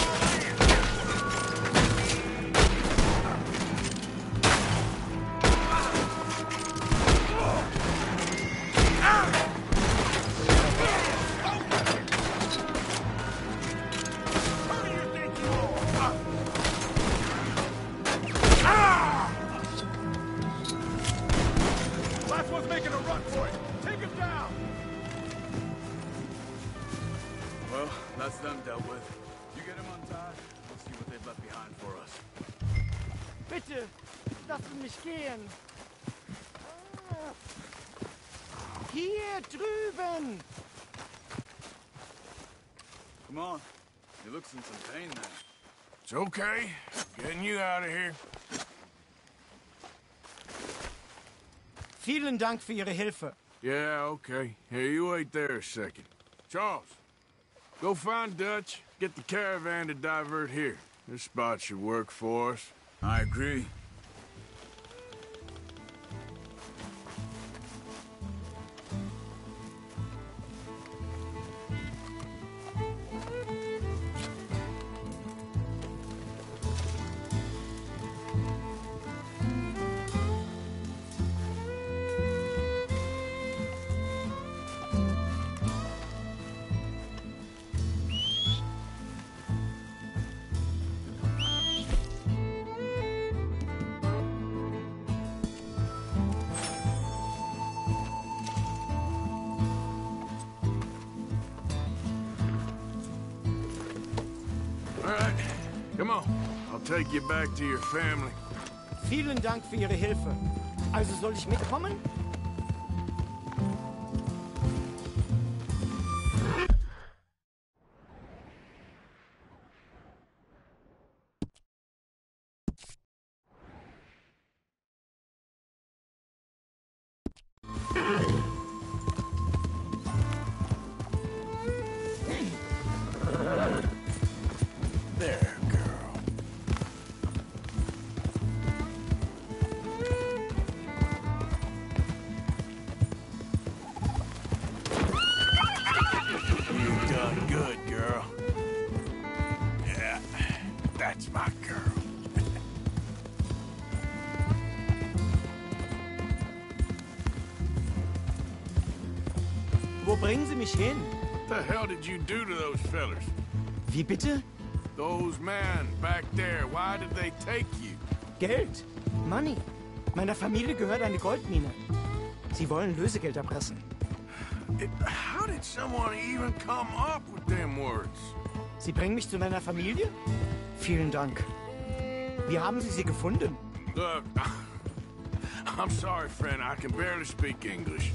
Last one's making a run for it. Take him down! Well, that's them dealt with. You get him untied, we'll see what they've left behind for us. Bitte, lassen mich gehen. Hier drüben. Come on. You look in some pain there. It's okay. Getting you out of here. Vielen Dank für Ihre Hilfe. Yeah, okay. Here, you wait there a second. Charles, go find Dutch. Get the caravan to divert here. This spot should work for us. I agree. All right, come on. I'll take you back to your family. Vielen Dank für Ihre Hilfe. Also soll ich mitkommen? There, girl. You've done good, girl. Yeah, that's my girl. Wo bringen Sie mich hin? What the hell did you do to those fellers? Wie bitte? Those men back there, why did they take you? Geld. Money. Meiner Familie gehört eine Goldmine. Sie wollen Lösegeld erpressen. How did someone even come up with them words? Sie bringen mich zu meiner Familie? Vielen Dank. Wie haben Sie sie gefunden? Look, I'm sorry, friend. I can barely speak English.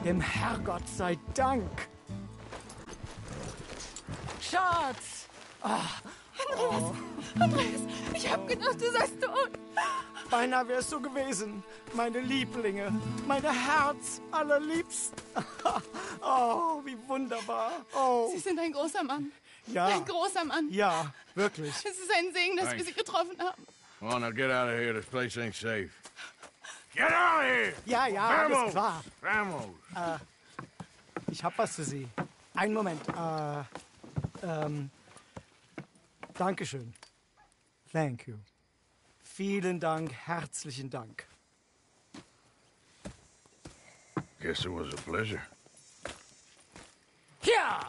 Dem Herrgott sei Dank. Schatz! Andreas, ich hab gedacht, du seist tot. Beinahe wärst du gewesen, meine Lieblinge, meine Herz allerliebsten. Oh, wie wunderbar. Oh. Sie sind ein großer Mann. Ja. Ein großer Mann. Ja, wirklich. Es ist ein Segen, dass wir Sie getroffen haben. Come on, now get out of here. This place ain't safe. Get out of here! Ja, ja, Vamos! alles klar. Vamos! Ich hab was für Sie. Einen Moment. Dankeschön. Thank you. Vielen Dank, herzlichen Dank. Guess it was a pleasure. Ja!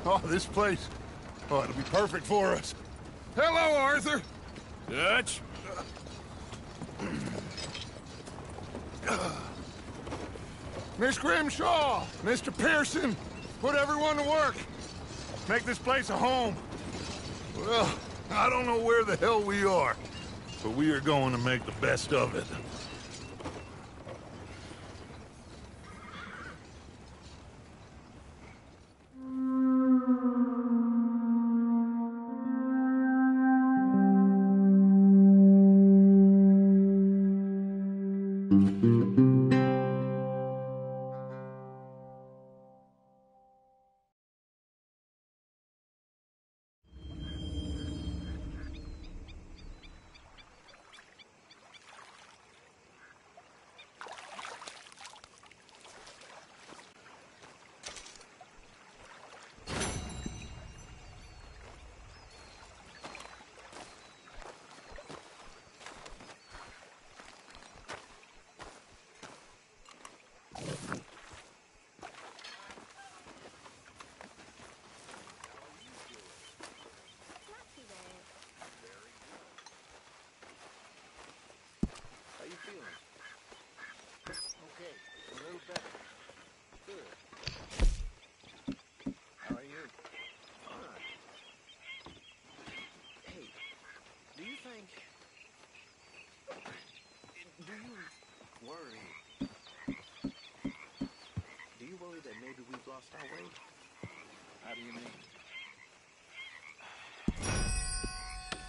Oh, this place. Oh, it'll be perfect for us. Hello, Arthur. Dutch. Miss Grimshaw, Mr. Pearson, put everyone to work. Make this place a home. Well, I don't know where the hell we are, but we are going to make the best of it. How you feeling? Okay, a little better. Good. How are you? Fine. Hey, do you think... Do you worry? Do you worry that maybe we've lost our way? How do you mean?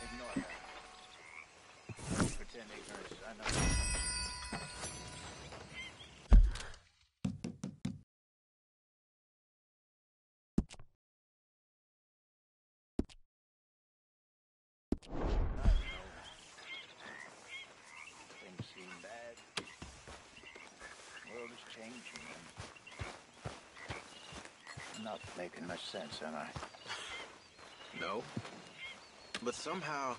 Ignore that. Pretend ignorance, I know. Things seem bad. The world is changing. I'm not making much sense, am I? No. But somehow,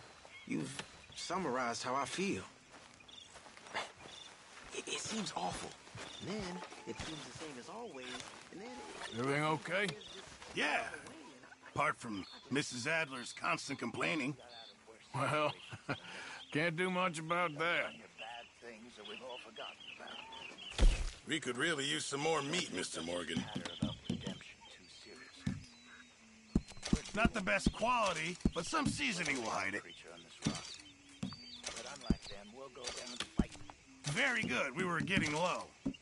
you've summarized how I feel. It seems awful. And then, it seems the same as always. And then... Everything okay? Yeah. Apart from Mrs. Adler's constant complaining. Well, can't do much about that. Bad things that we've all forgotten about. We could really use some more meat, Mr. Morgan. Not the best quality, but some seasoning will hide it. But unlike them, we'll go down and fight. Very good. We were getting low. Is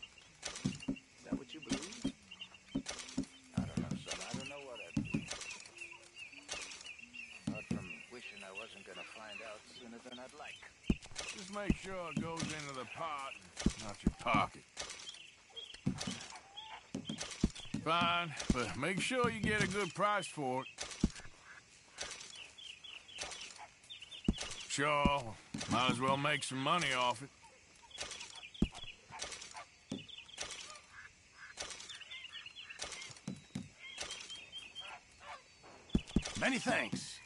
that what you believe? I don't know, son. I don't know what I believe. Apart from wishing I wasn't going to find out sooner than I'd like. Just make sure it goes into the pot, not your pocket. Fine, but make sure you get a good price for it. Sure, might as well make some money off it. Many thanks.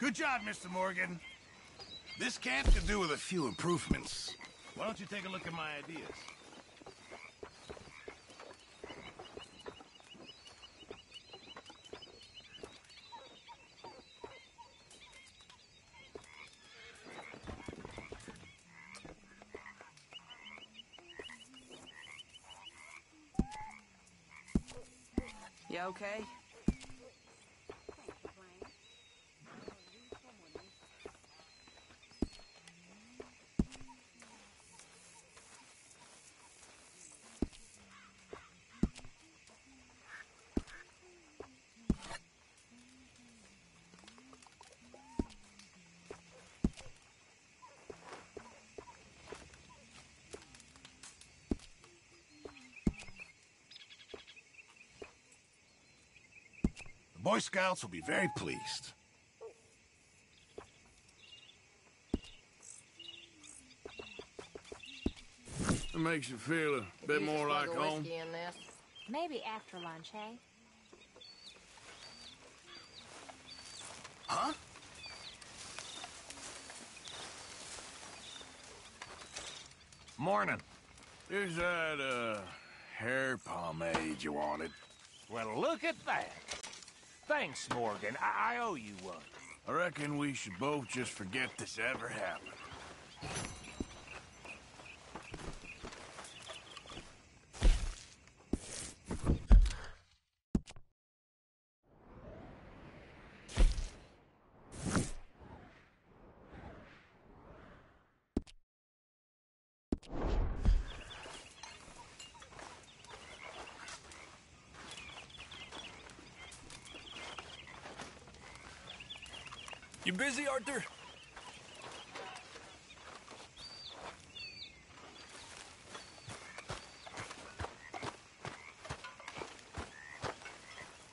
Good job, Mr. Morgan. This camp could do with a few improvements. Why don't you take a look at my ideas? You okay? The Boy Scouts will be very pleased. It makes you feel a bit more like home. In this? Maybe after lunch, hey? Huh? Morning. Is that, hair pomade you wanted? Well, look at that. Thanks, Morgan. I owe you one. I reckon we should both just forget this ever happened. You busy, Arthur?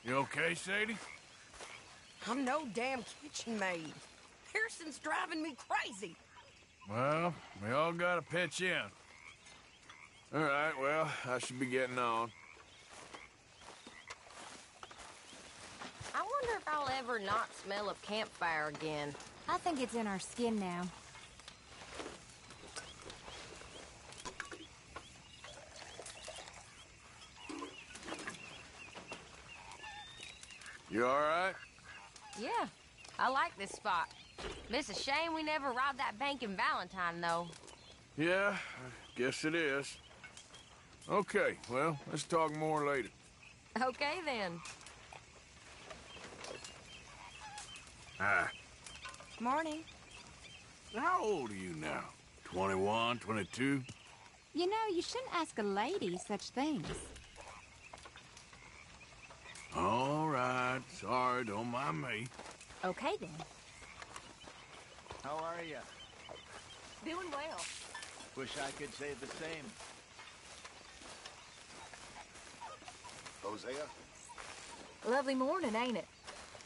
You okay, Sadie? I'm no damn kitchen maid. Pearson's driving me crazy. Well, we all gotta pitch in. All right, well, I should be getting on. I wonder if I'll ever not smell of campfire again. I think it's in our skin now. You all right? Yeah, I like this spot. It's a shame we never robbed that bank in Valentine, though. Yeah, I guess it is. Okay, well, let's talk more later. Okay, then. Ah, Morning. how old are you now? 21, 22? You know, you shouldn't ask a lady such things. All right, sorry, don't mind me. Okay, then. How are you? Doing well. Wish I could say the same. Hosea? Lovely morning, ain't it?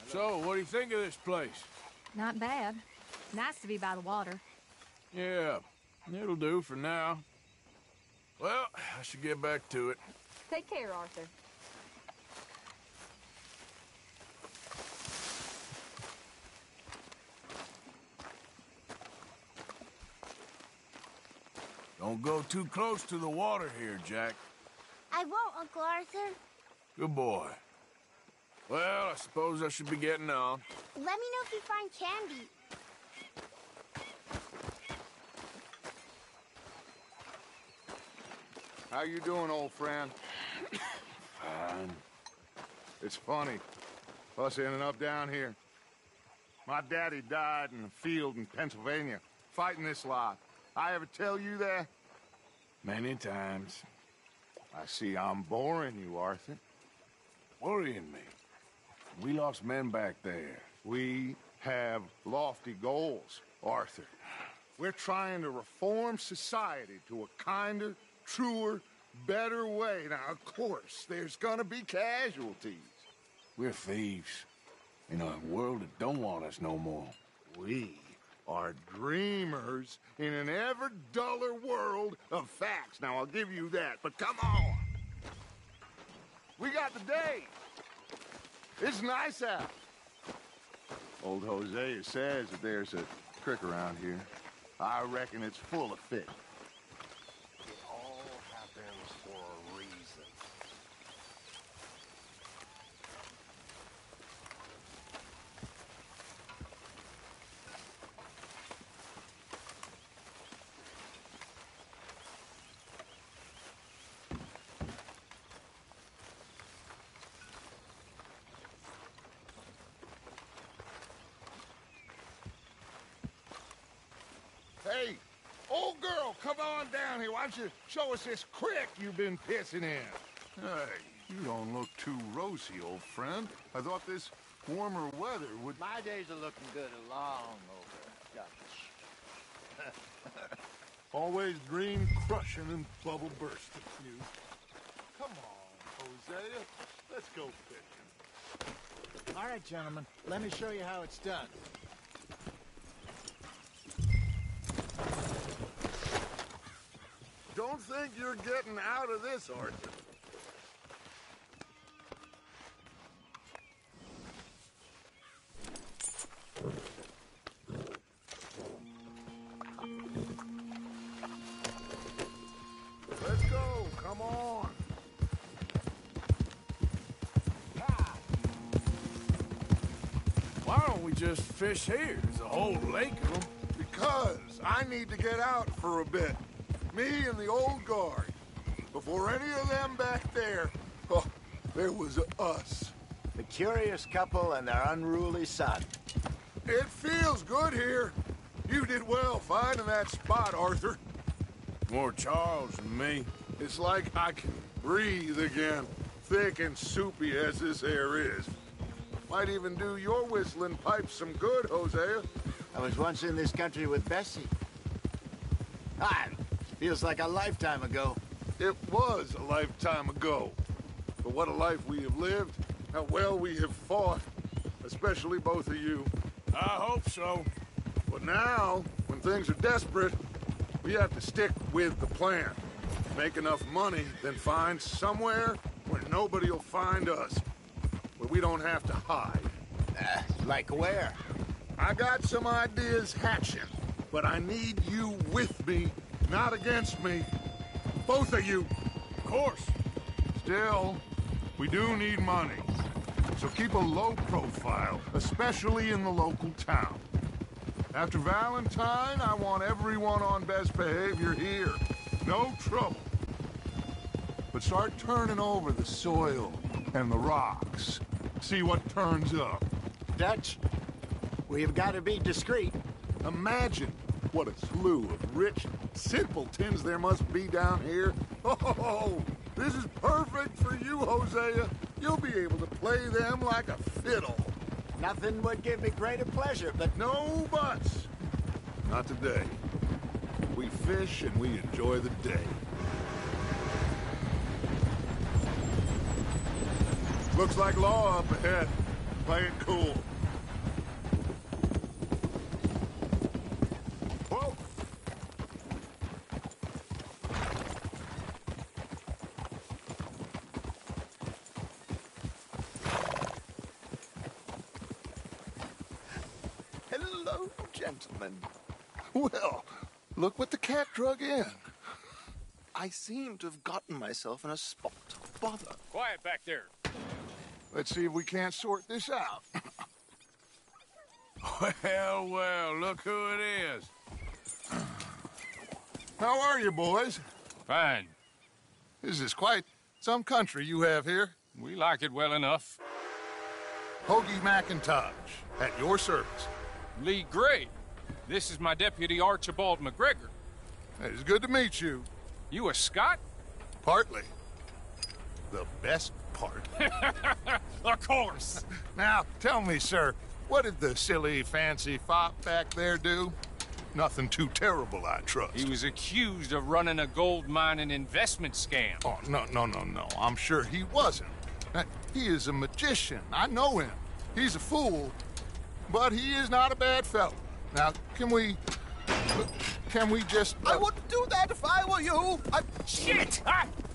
So, what do you think of this place? Not bad. Nice to be by the water. Yeah, it'll do for now. Well, I should get back to it. Take care, Arthur. Don't go too close to the water here, Jack. I won't, Uncle Arthur. Good boy. Well, I suppose I should be getting on. Let me know if you find candy. How you doing, old friend? Fine. It's funny, us ending up down here. My daddy died in a field in Pennsylvania, fighting this lot. I ever tell you that? Many times. I see I'm boring you, Arthur. Worrying me. We lost men back there. We have lofty goals, Arthur. We're trying to reform society to a kinder, truer, better way. Now, of course, there's gonna be casualties. We're thieves in a world that don't want us no more. We are dreamers in an ever duller world of facts. Now, I'll give you that, but come on. We got the day. It's nice out. Old Hosea says that there's a creek around here. I reckon it's full of fish. It all happens for a reason. Hey, old girl, come on down here. Why don't you show us this creek you've been pissing in? Hey, you don't look too rosy, old friend. I thought this warmer weather would... My days are looking good along over. Always dream crushing and bubble bursting, you. Come on, Hosea. Let's go fishing. All right, gentlemen. Let me show you how it's done. Don't think you're getting out of this, Arthur. Come on. Why don't we just fish here? There's a whole lake of them. Because I need to get out for a bit. Me and the old guard. Before any of them back there, oh, there was us. The curious couple and their unruly son. It feels good here. You did well finding that spot, Arthur. More Charles than me. It's like I can breathe again, thick and soupy as this air is. Might even do your whistling pipes some good, Hosea. I was once in this country with Bessie. Feels like a lifetime ago. It was a lifetime ago. But what a life we have lived, how well we have fought, especially both of you. I hope so. But now, when things are desperate, we have to stick with the plan. Make enough money, then find somewhere where nobody will find us. Where we don't have to hide. Like where? I got some ideas hatching, but I need you with me, not against me. Both of you. Of course. Still, we do need money. So keep a low profile, especially in the local town. After Valentine, I want everyone on best behavior here. No trouble. But start turning over the soil and the rocks. See what turns up. Dutch, we've got to be discreet. Imagine what a slew of rich simpletons there must be down here. Oh, this is perfect for you, Hosea. You'll be able to play them like a fiddle. Nothing would give me greater pleasure, but... No buts. Not today. We fish and we enjoy the day. Looks like law up ahead. Play it cool. Whoa! Hello, gentlemen. Well, look what the cat drug in. I seem to have gotten myself in a spot of bother. Quiet back there. Let's see if we can't sort this out. Well, look who it is. How are you, boys? Fine. This is quite some country you have here. We like it well enough. Hoagie McIntosh, at your service. Lee Gray. This is my deputy, Archibald McGregor. It's good to meet you. You a Scot? Partly. The best part. Of course. Now, tell me, sir, what did the silly, fancy fop back there do? Nothing too terrible, I trust. He was accused of running a gold mining investment scam. Oh, no. I'm sure he wasn't. He is a magician. I know him. He's a fool, but he is not a bad fellow. Now, can we just... I wouldn't do that if I were you. Shit!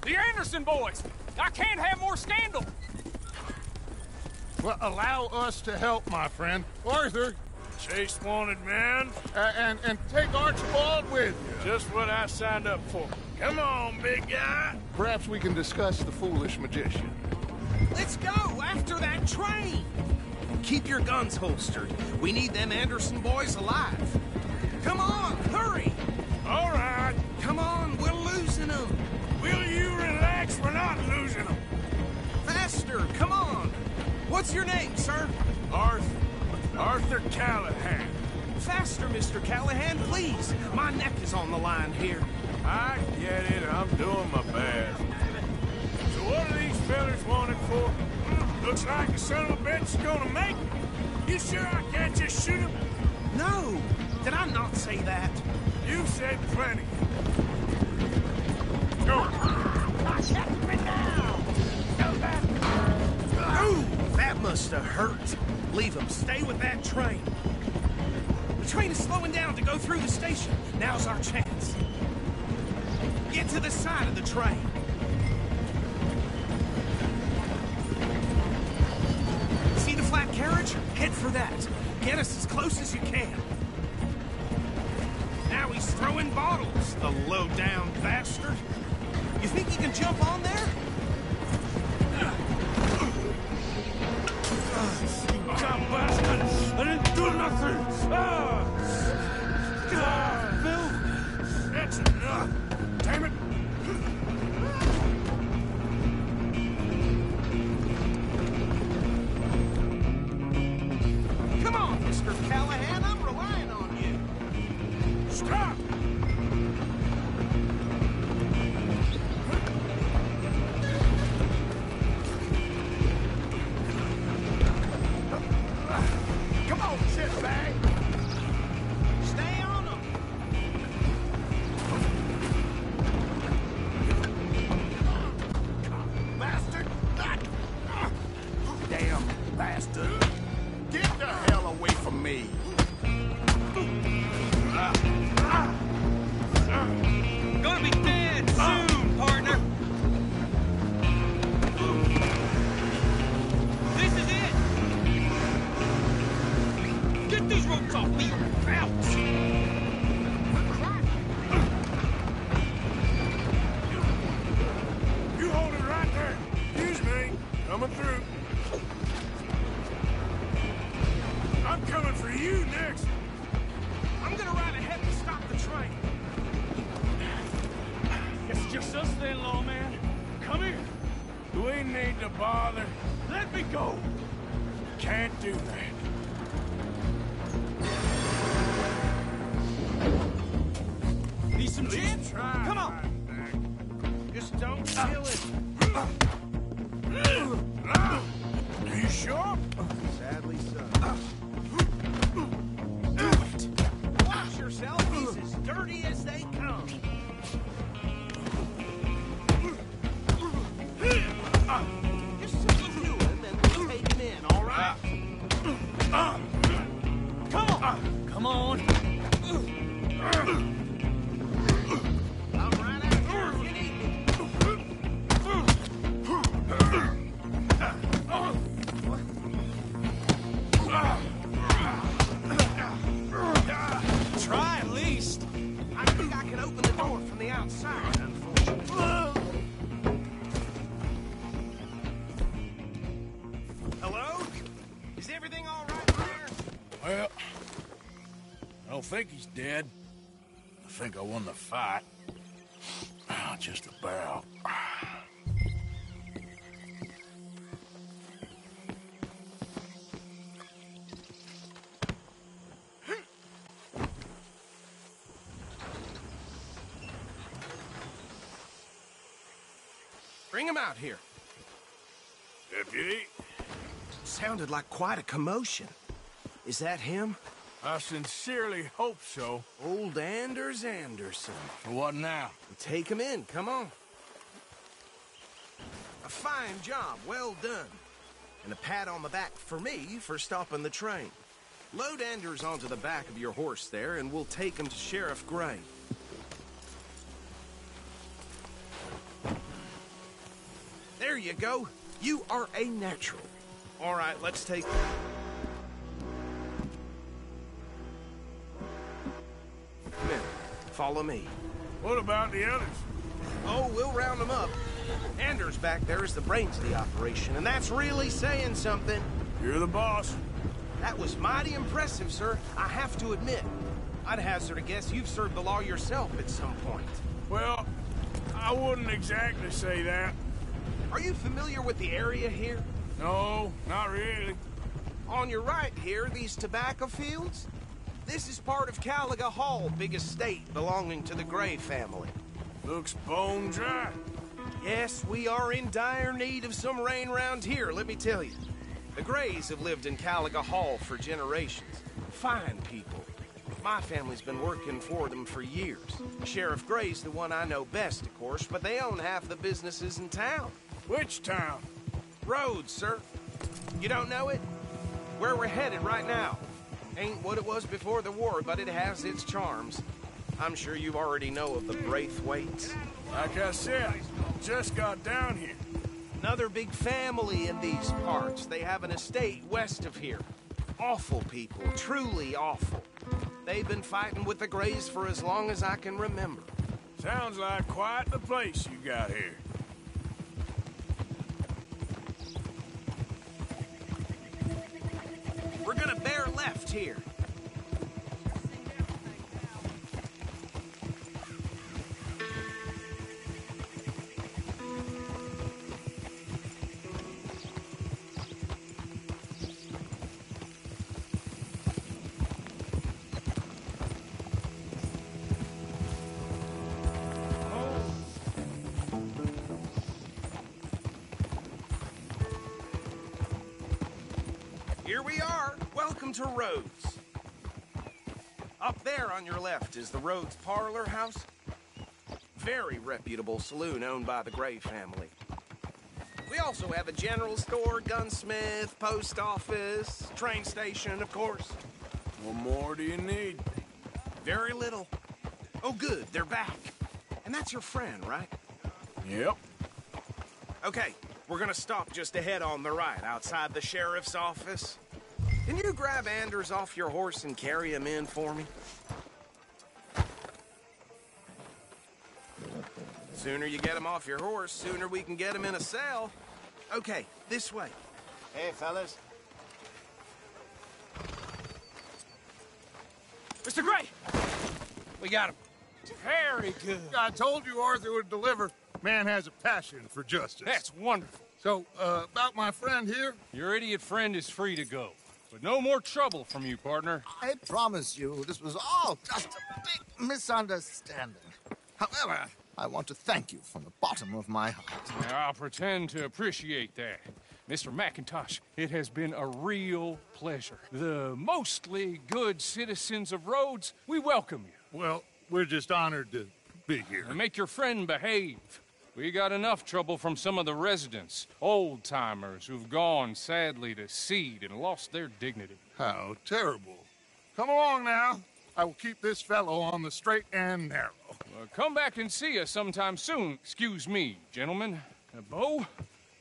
The Anderson boys! I can't have more scandal! Well, allow us to help, my friend. Arthur! Chase wanted man. And take Archibald with you. Just what I signed up for. Come on, big guy. Perhaps we can discuss the foolish magician. Let's go after that train. Keep your guns holstered. We need them Anderson boys alive. Come on, hurry. All right. Come on, we're losing them. Will you relax? We're not losing them. Faster, come on. What's your name, sir? Arthur Callahan. Faster, Mr. Callahan, please. My neck is on the line here. I get it. I'm doing my best. So what are these fellas wanted for? Looks like the son of a bitch is gonna make it. You sure I can't just shoot him? No. Did I not say that? You said plenty. Go. Check me now. Go back. Ooh, that must have hurt. Leave him. Stay with that train. The train is slowing down to go through the station. Now's our chance. Get to the side of the train. See the flat carriage? Head for that. Get us as close as you can. Now he's throwing bottles, the low-down bastard. You think you can gonna jump on there? You dumb bastard! I didn't do nothing! Bill! That's enough! Damn it! Come on, Mr. Callahan, I'm relying on you. Stop! Come on, shitbag! Stay on them! Bastard! Damn bastard. Get the hell away from me. Gonna be dead soon, partner! This is it! Get these ropes off me, you felts! You hold it right there. Excuse me. Coming through. I'm coming for you next. I'm gonna ride ahead and stop the train. Guess it's just us then, lawman. Come here. We need to bother. Let me go. Can't do that. Need some gin? Come on! Just don't kill it. Are you sure? Sadly so. Do it! Watch yourself, he's as dirty as they come. Just simply do it, then we'll take him in, all right? Come on! Come on! I'm right after you if you need me. Try at least. I think I can open the door from the outside, unfortunately. Hello? Is everything all right there? Well, I don't think he's dead. I think I won the fight. Just about. Bring him out here. Deputy? Sounded like quite a commotion. Is that him? I sincerely hope so. Old Anders Anderson. What now? Take him in, come on. A fine job, well done. And a pat on the back for me for stopping the train. Load Anders onto the back of your horse there, and we'll take him to Sheriff Gray. There you go. You are a natural. All right, let's take... Come in. Follow me. What about the others? Oh, we'll round them up. Anders back there is the brains of the operation, and that's really saying something. You're the boss. That was mighty impressive, sir. I have to admit. I'd hazard a guess you've served the law yourself at some point. Well, I wouldn't exactly say that. Are you familiar with the area here? No, not really. On your right here, these tobacco fields? This is part of Caliga Hall, big estate belonging to the Gray family. Looks bone dry. Yes, we are in dire need of some rain round here, let me tell you. The Grays have lived in Caliga Hall for generations. Fine people. My family's been working for them for years. Sheriff Gray's the one I know best, of course, but they own half the businesses in town. Which town? Rhodes, sir. You don't know it? Where we're headed right now. Ain't what it was before the war, but it has its charms. I'm sure you already know of the Braithwaites. Like I said, just got down here. Another big family in these parts. They have an estate west of here. Awful people, truly awful. They've been fighting with the Grays for as long as I can remember. Sounds like quite the place you got here. We're gonna bear left here. Here we are. Welcome to Rhodes. Up there on your left is the Rhodes Parlor House. Very reputable saloon owned by the Gray family. We also have a general store, gunsmith, post office, train station, of course. What more do you need? Very little. Oh, good, they're back. And that's your friend, right? Yep. Okay, we're gonna stop just ahead on the right, outside the sheriff's office. Can you grab Anders off your horse and carry him in for me? Sooner you get him off your horse, sooner we can get him in a cell. Okay, this way. Hey, fellas. Mr. Gray! We got him. Very good. I told you Arthur would deliver. Man has a passion for justice. That's wonderful. So, about my friend here? Your idiot friend is free to go. But no more trouble from you, partner. I promise you, this was all just a big misunderstanding. However, I want to thank you from the bottom of my heart. Now, I'll pretend to appreciate that. Mr. McIntosh, it has been a real pleasure. The mostly good citizens of Rhodes, we welcome you. Well, we're just honored to be here. And make your friend behave. We got enough trouble from some of the residents, old-timers who've gone, sadly, to seed and lost their dignity. How terrible. Come along now. I will keep this fellow on the straight and narrow. Well, come back and see us sometime soon. Excuse me, gentlemen. Bo,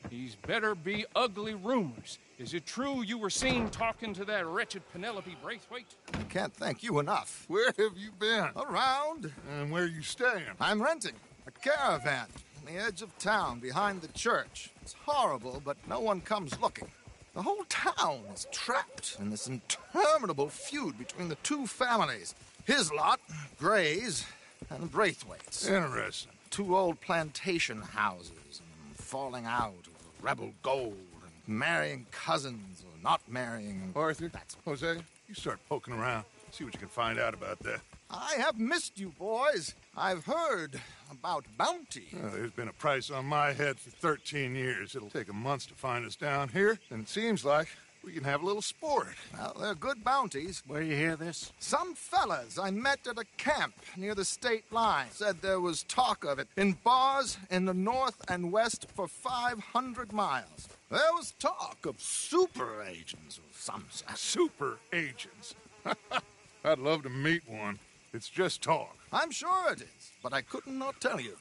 these better be ugly rumors. Is it true you were seen talking to that wretched Penelope Braithwaite? I can't thank you enough. Where have you been? Around. And where are you staying? I'm renting a caravan on the edge of town behind the church. It's horrible, but no one comes looking. The whole town is trapped in this interminable feud between the two families. His lot, Gray's, and Braithwaite's. Interesting. Two old plantation houses, and falling out over rebel gold, and marrying cousins or not marrying. Arthur, Jose, you start poking around. See what you can find out about that. I have missed you, boys. I've heard about bounty. Well, there's been a price on my head for 13 years. It'll take a month to find us down here, and it seems like we can have a little sport. Well, they're good bounties. Where you hear this? Some fellas I met at a camp near the state line said there was talk of it in bars in the north and west for 500 miles. There was talk of super agents of some sort. Super agents? I'd love to meet one. It's just talk. I'm sure it is, but I couldn't not tell you.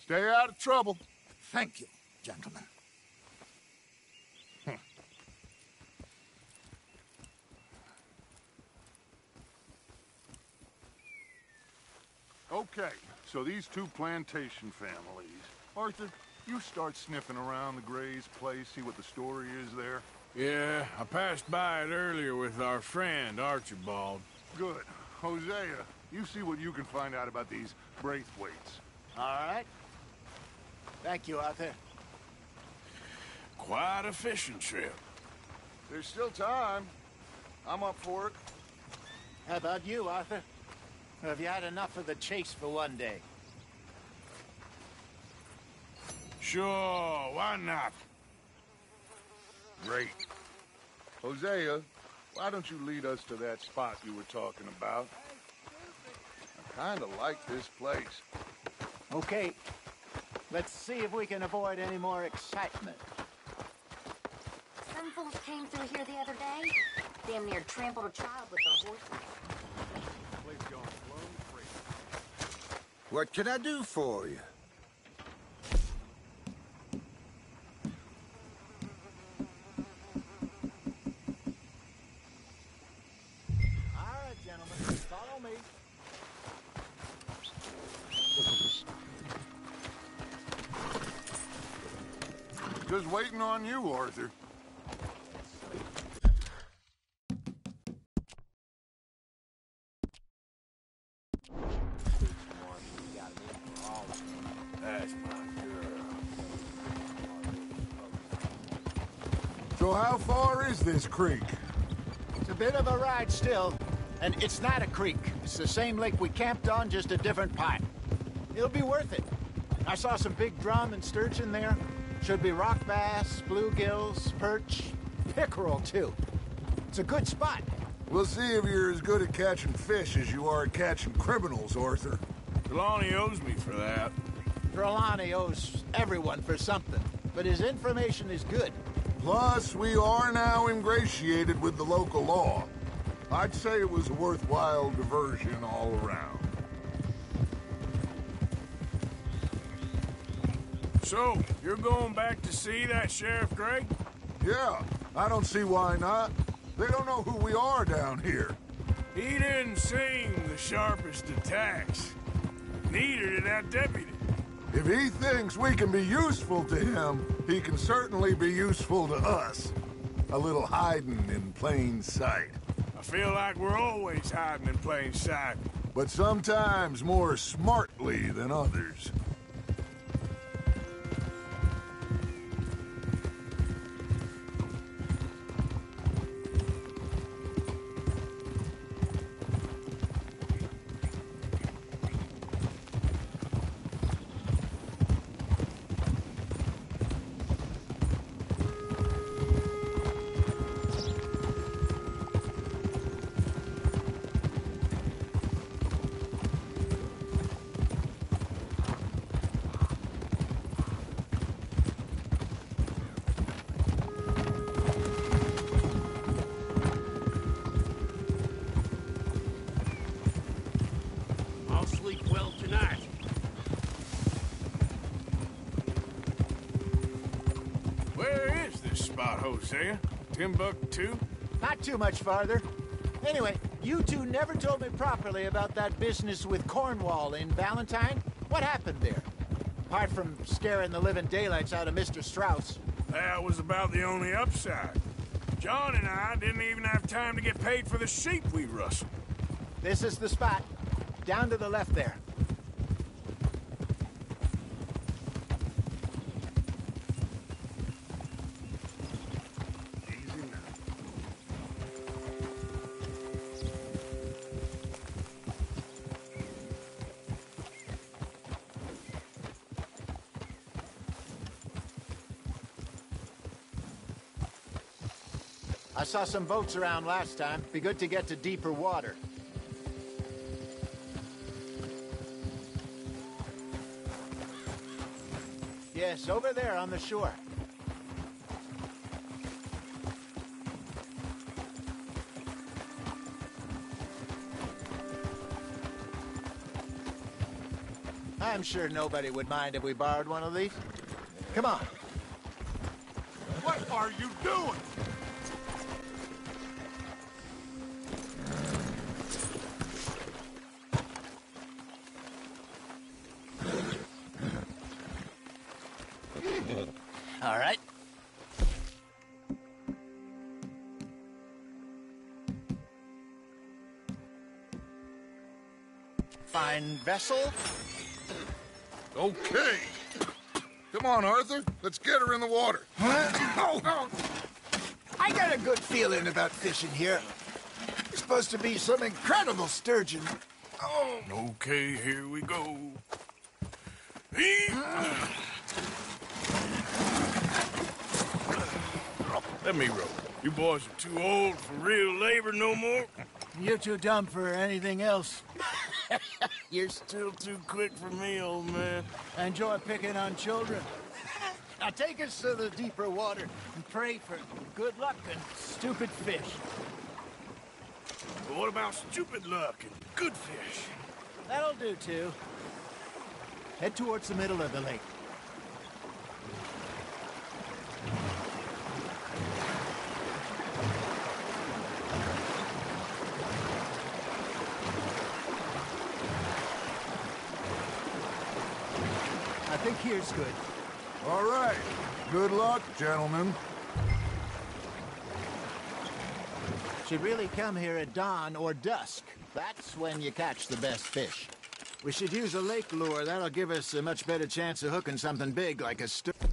Stay out of trouble. Thank you, gentlemen. Okay, so these two plantation families. Arthur, you start sniffing around the Gray's place, see what the story is there. Yeah, I passed by it earlier with our friend, Archibald. Good. Hosea, you see what you can find out about these Braithwaites. All right. Thank you, Arthur. Quite a fishing trip. There's still time. I'm up for it. How about you, Arthur? Or have you had enough of the chase for one day? Sure, why not? Great. Hosea, why don't you lead us to that spot you were talking about? I kind of like this place. Okay. Let's see if we can avoid any more excitement. Some fools came through here the other day. Damn near trampled a child with their horses. What can I do for you? All right, gentlemen, follow me. Just waiting on you, Arthur. That's my girl. So how far is this creek? It's a bit of a ride still. And it's not a creek. It's the same lake we camped on, just a different pipe. It'll be worth it. I saw some big drum and sturgeon there. Should be rock bass, bluegills, perch, pickerel, too. It's a good spot. We'll see if you're as good at catching fish as you are at catching criminals, Arthur. Trelawney owes me for that. Trelawney owes everyone for something, but his information is good. Plus, we are now ingratiated with the local law. I'd say it was a worthwhile diversion all around. So, you're going back to see that Sheriff Gray? Yeah, I don't see why not. They don't know who we are down here. He didn't seem the sharpest attacks. Neither did that deputy. If he thinks we can be useful to him, he can certainly be useful to us. A little hiding in plain sight. I feel like we're always hiding in plain sight. But sometimes more smartly than others. Hosea? Timbuktu? Not too much farther. Anyway, you two never told me properly about that business with Cornwall in Valentine. What happened there? Apart from scaring the living daylights out of Mr. Strauss. That was about the only upside. John and I didn't even have time to get paid for the sheep we rustled. This is the spot. Down to the left there. I saw some boats around last time. Be good to get to deeper water. Yes, over there on the shore. I'm sure nobody would mind if we borrowed one of these. Come on. What are you doing? All right. Fine vessel. Okay. Come on, Arthur. Let's get her in the water. I got a good feeling about fishing here. There's supposed to be some incredible sturgeon. Oh. Okay, here we go. Let me row. You boys are too old for real labor no more. You're too dumb for anything else. You're still too quick for me, old man. I enjoy picking on children. Now take us to the deeper water and pray for good luck and stupid fish. But what about stupid luck and good fish? That'll do, too. Head towards the middle of the lake. I think here's good. All right. Good luck, gentlemen. Should really come here at dawn or dusk. That's when you catch the best fish. We should use a lake lure. That'll give us a much better chance of hooking something big like a sturgeon.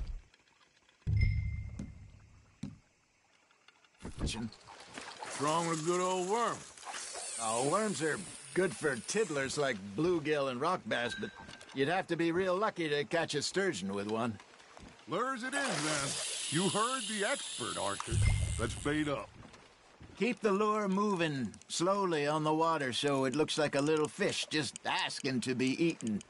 What's wrong with a good old worm? Oh, worms are good for tiddlers like bluegill and rock bass, but you'd have to be real lucky to catch a sturgeon with one. Lures it is, then. You heard the expert, Arthur. Let's bait up. Keep the lure moving slowly on the water so it looks like a little fish just asking to be eaten.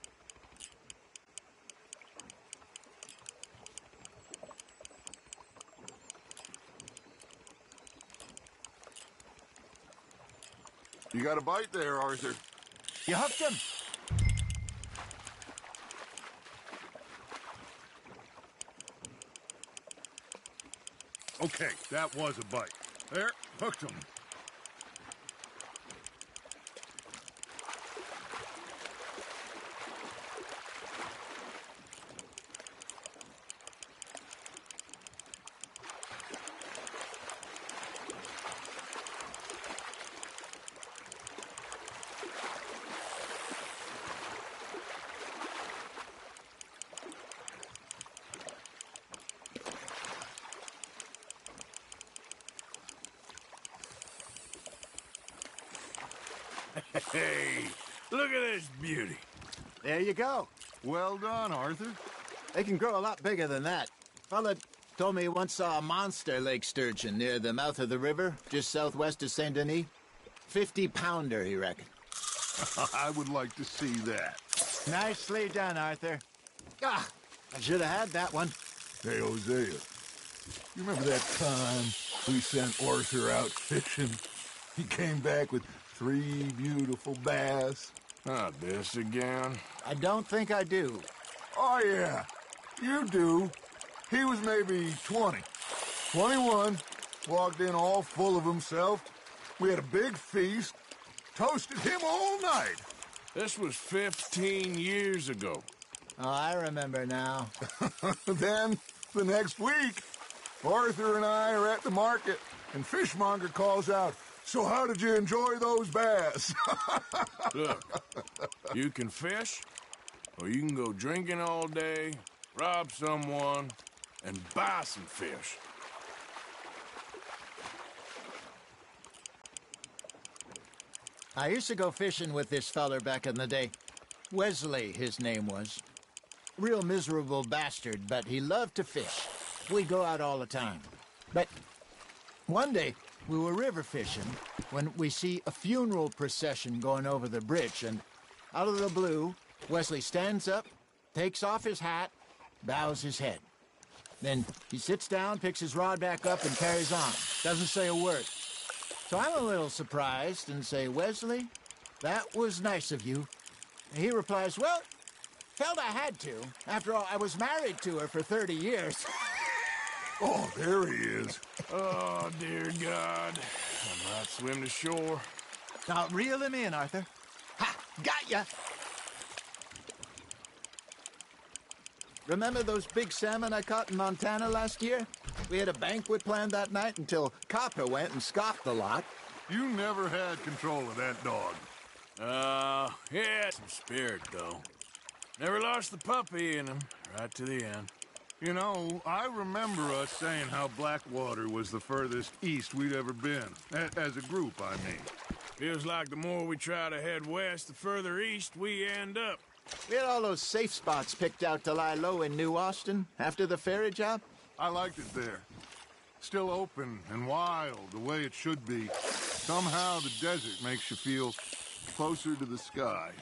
You got a bite there, Arthur. You hooked him. Okay, that was a bite. There, hooked him. Hey, look at this beauty. There you go. Well done, Arthur. They can grow a lot bigger than that. Fella told me he once saw a monster lake sturgeon near the mouth of the river, just southwest of Saint Denis. 50-pounder, he reckoned. I would like to see that. Nicely done, Arthur. Ah, I should have had that one. Hey, Hosea, you remember that time we sent Arthur out fishing? He came back with 3 beautiful bass. Not this again. I don't think I do. Oh, yeah, you do. He was maybe 20. 21, walked in all full of himself. We had a big feast, toasted him all night. This was 15 years ago. Oh, I remember now. Then, the next week, Arthur and I are at the market, and Fishmonger calls out, "So how did you enjoy those bass?" Look, you can fish, or you can go drinking all day, rob someone, and buy some fish. I used to go fishing with this feller back in the day. Wesley, his name was. Real miserable bastard, but he loved to fish. We'd go out all the time. But one day, we were river fishing when we see a funeral procession going over the bridge, and out of the blue, Wesley stands up, takes off his hat, bows his head. Then he sits down, picks his rod back up, and carries on. Doesn't say a word. So I'm a little surprised and say, "Wesley, that was nice of you." And he replies, "Well, felt I had to. After all, I was married to her for 30 years. Oh, there he is. Oh, dear God. I might swim to shore. Now, reel him in, Arthur. Ha! Got ya! Remember those big salmon I caught in Montana last year? We had a banquet planned that night until Copper went and scoffed the lot. You never had control of that dog. He had some spirit, though. Never lost the puppy in him, right to the end. You know, I remember us saying how Blackwater was the furthest east we'd ever been. As a group, I mean. Feels like the more we try to head west, the further east we end up. We had all those safe spots picked out to lie low in New Austin after the ferry job. I liked it there. Still open and wild, the way it should be. Somehow the desert makes you feel closer to the sky.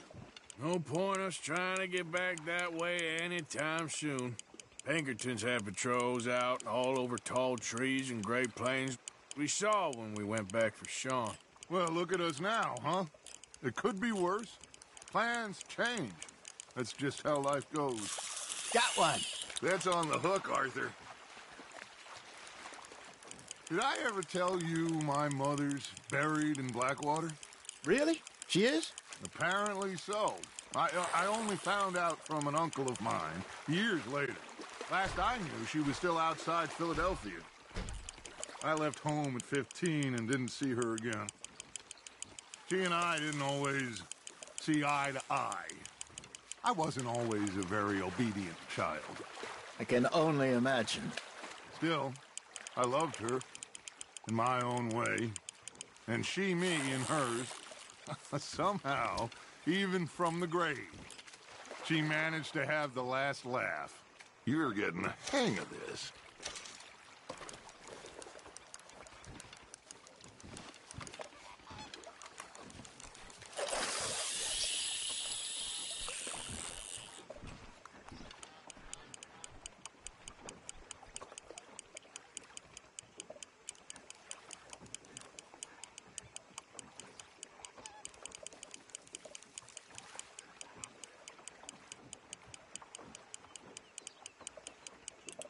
No point us trying to get back that way anytime soon. Pinkertons have patrols out all over tall trees and Great Plains. We saw when we went back for Sean. Well, look at us now, huh? It could be worse. Plans change. That's just how life goes. Got one. That's on the hook, Arthur. Did I ever tell you my mother's buried in Blackwater? Really? She is? Apparently so. I only found out from an uncle of mine years later. Last I knew, she was still outside Philadelphia. I left home at 15 and didn't see her again. She and I didn't always see eye to eye. I wasn't always a very obedient child. I can only imagine. Still, I loved her in my own way, and she me in hers. Somehow, even from the grave, she managed to have the last laugh. You're getting the hang of this.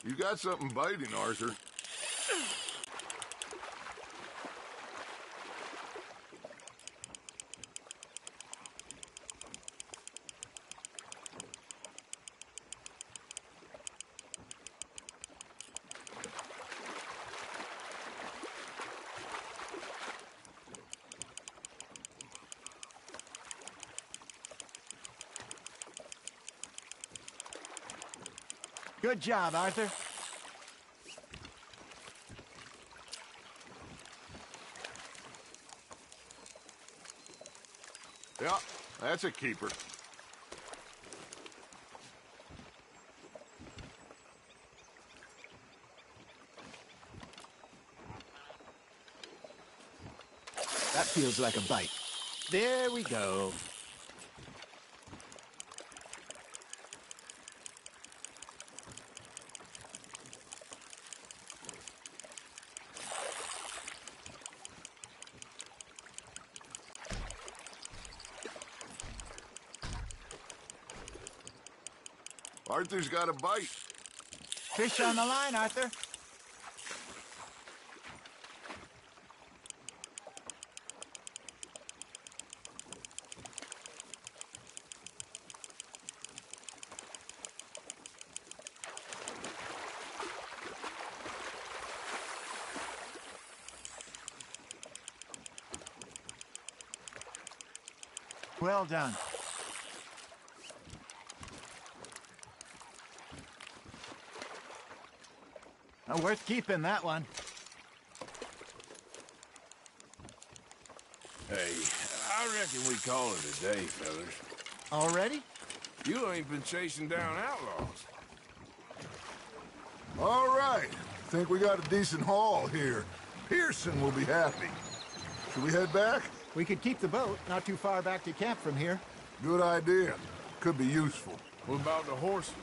You got something biting, Arthur. Good job, Arthur. Yeah, that's a keeper. That feels like a bite. There we go. Arthur's got a bite. Fish on the line, Arthur. Well done. Worth keeping, that one. Hey, I reckon we call it a day, fellas. Already? You ain't been chasing down outlaws. All right. Think we got a decent haul here. Pearson will be happy. Should we head back? We could keep the boat not too far back to camp from here. Good idea. Could be useful. What about the horses?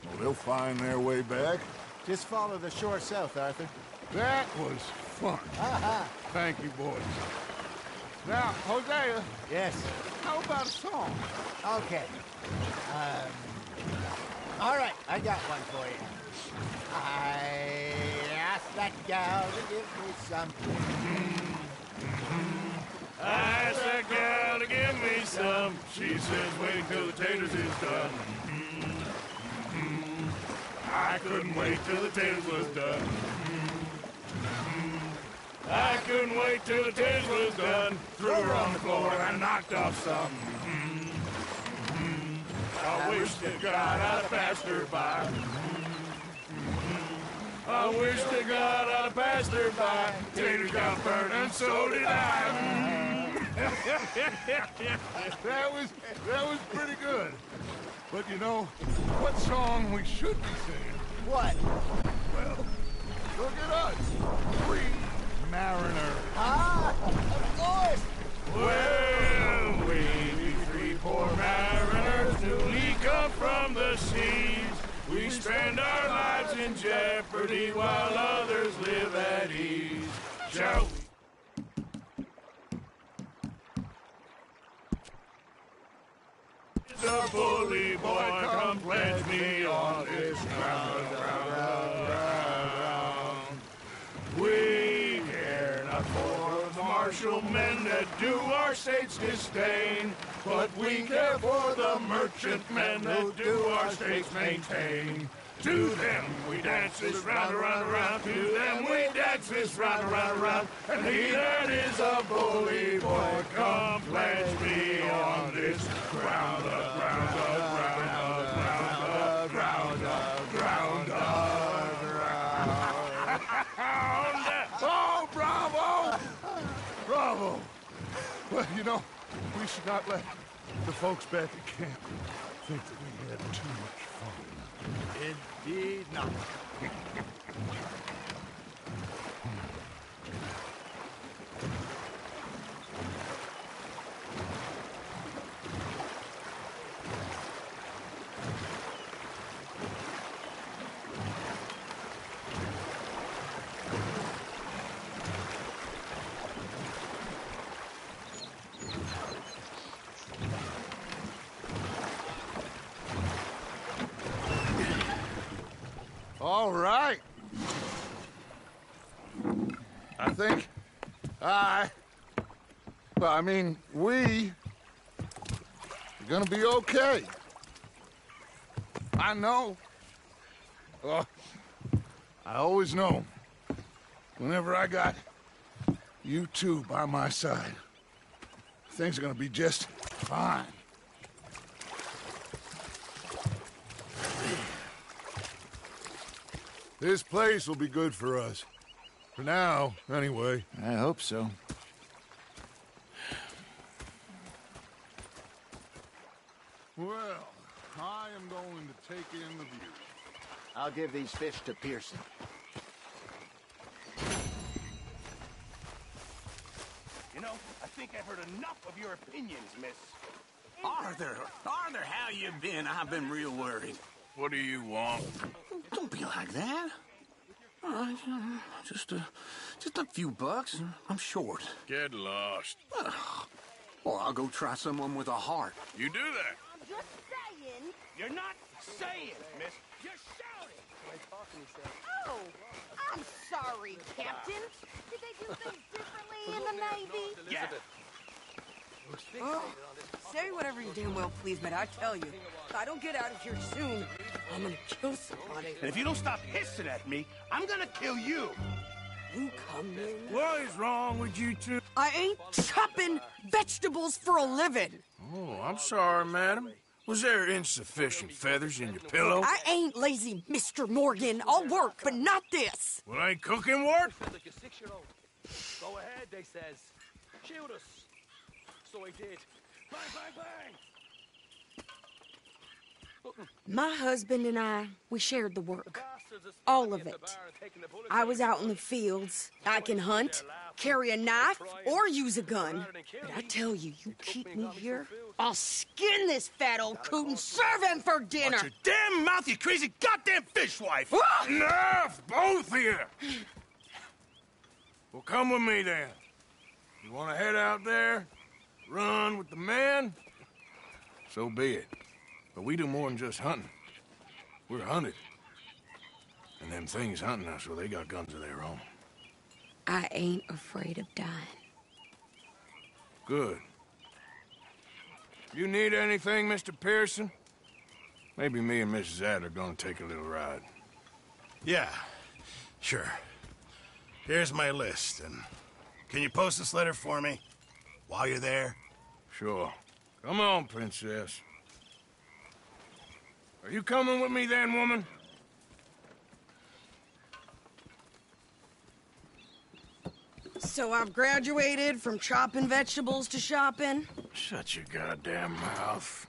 Well, they'll find their way back. Just follow the shore south, Arthur. That was fun. Thank you, boys. Now, Hosea. Yes? How about a song? Okay. All right, I got one for you. I asked that gal to give me something. I asked that gal to give me some. She says, wait till the taters is done. I couldn't wait till the taters was done. I couldn't wait till the taters was done. Threw her on the floor and knocked off some. I wish to God I'd have passed her by. I wish to God I'd have passed her by. Taters got burned and so did I. That was pretty good. But you know, what song we should be singing? What? Well, look at us. Three mariners. Ah, of course. Well, we three poor mariners newly come from the seas. We spend our lives in jeopardy while others live at ease. Shall we? The bully boy, come pledge me on this ground. We care not for the martial men that do our state's disdain, but we care for the merchantmen that do our state's maintain. To them we dance this round, around, around. To them we dance this round, around, around. And he that is a bully boy, come pledge me on this ground, the ground, the ground. ground. Oh, bravo! Bravo! Well, you know, we should not let the folks back at camp think that we had too much fun. Indeed not. All right. I think we are gonna be okay. I know. I always know. Whenever I got you two by my side, things are gonna be just fine. This place will be good for us. For now, anyway. I hope so. Well, I am going to take in the view. I'll give these fish to Pearson. You know, I think I've heard enough of your opinions, miss. Arthur, how you been? I've been real worried. What do you want? Don't be like that. Just a few bucks. I'm short. Get lost. Well, I'll go try someone with a heart. You do that. I'm just saying. You're not saying, miss. You're shouting. Oh, I'm sorry, Captain. Did they do things differently in the Navy? Yeah. Oh, say whatever you damn well please, but I tell you, if I don't get out of here soon, I'm gonna kill somebody. And if you don't stop hissing at me, I'm gonna kill you. You come in. What is wrong with you two? I ain't chopping vegetables for a living. Oh, I'm sorry, madam. Was there insufficient feathers in your pillow? I ain't lazy, Mr. Morgan. I'll work, but not this. Well, ain't cooking work? Like a 6-year-old. Go ahead, they says. Shoot us. So I did. Bang, bang, bang. My husband and I, we shared the work. All of it. I was out in the fields. I can hunt, carry a knife, or use a gun. But I tell you, you keep me here, I'll skin this fat old coot and serve him for dinner. Watch your damn mouth, you crazy goddamn fishwife! Enough, both of you! Well, come with me, then. You want to head out there, run with the men? So be it. But we do more than just hunting. We're hunted. And them things hunting us, well, they got guns of their own. I ain't afraid of dying. Good. You need anything, Mr. Pearson? Maybe me and Mrs. Ad are gonna take a little ride. Yeah, sure. Here's my list, and can you post this letter for me while you're there? Sure. Come on, Princess. Are you coming with me then, woman? So I've graduated from chopping vegetables to shopping? Shut your goddamn mouth.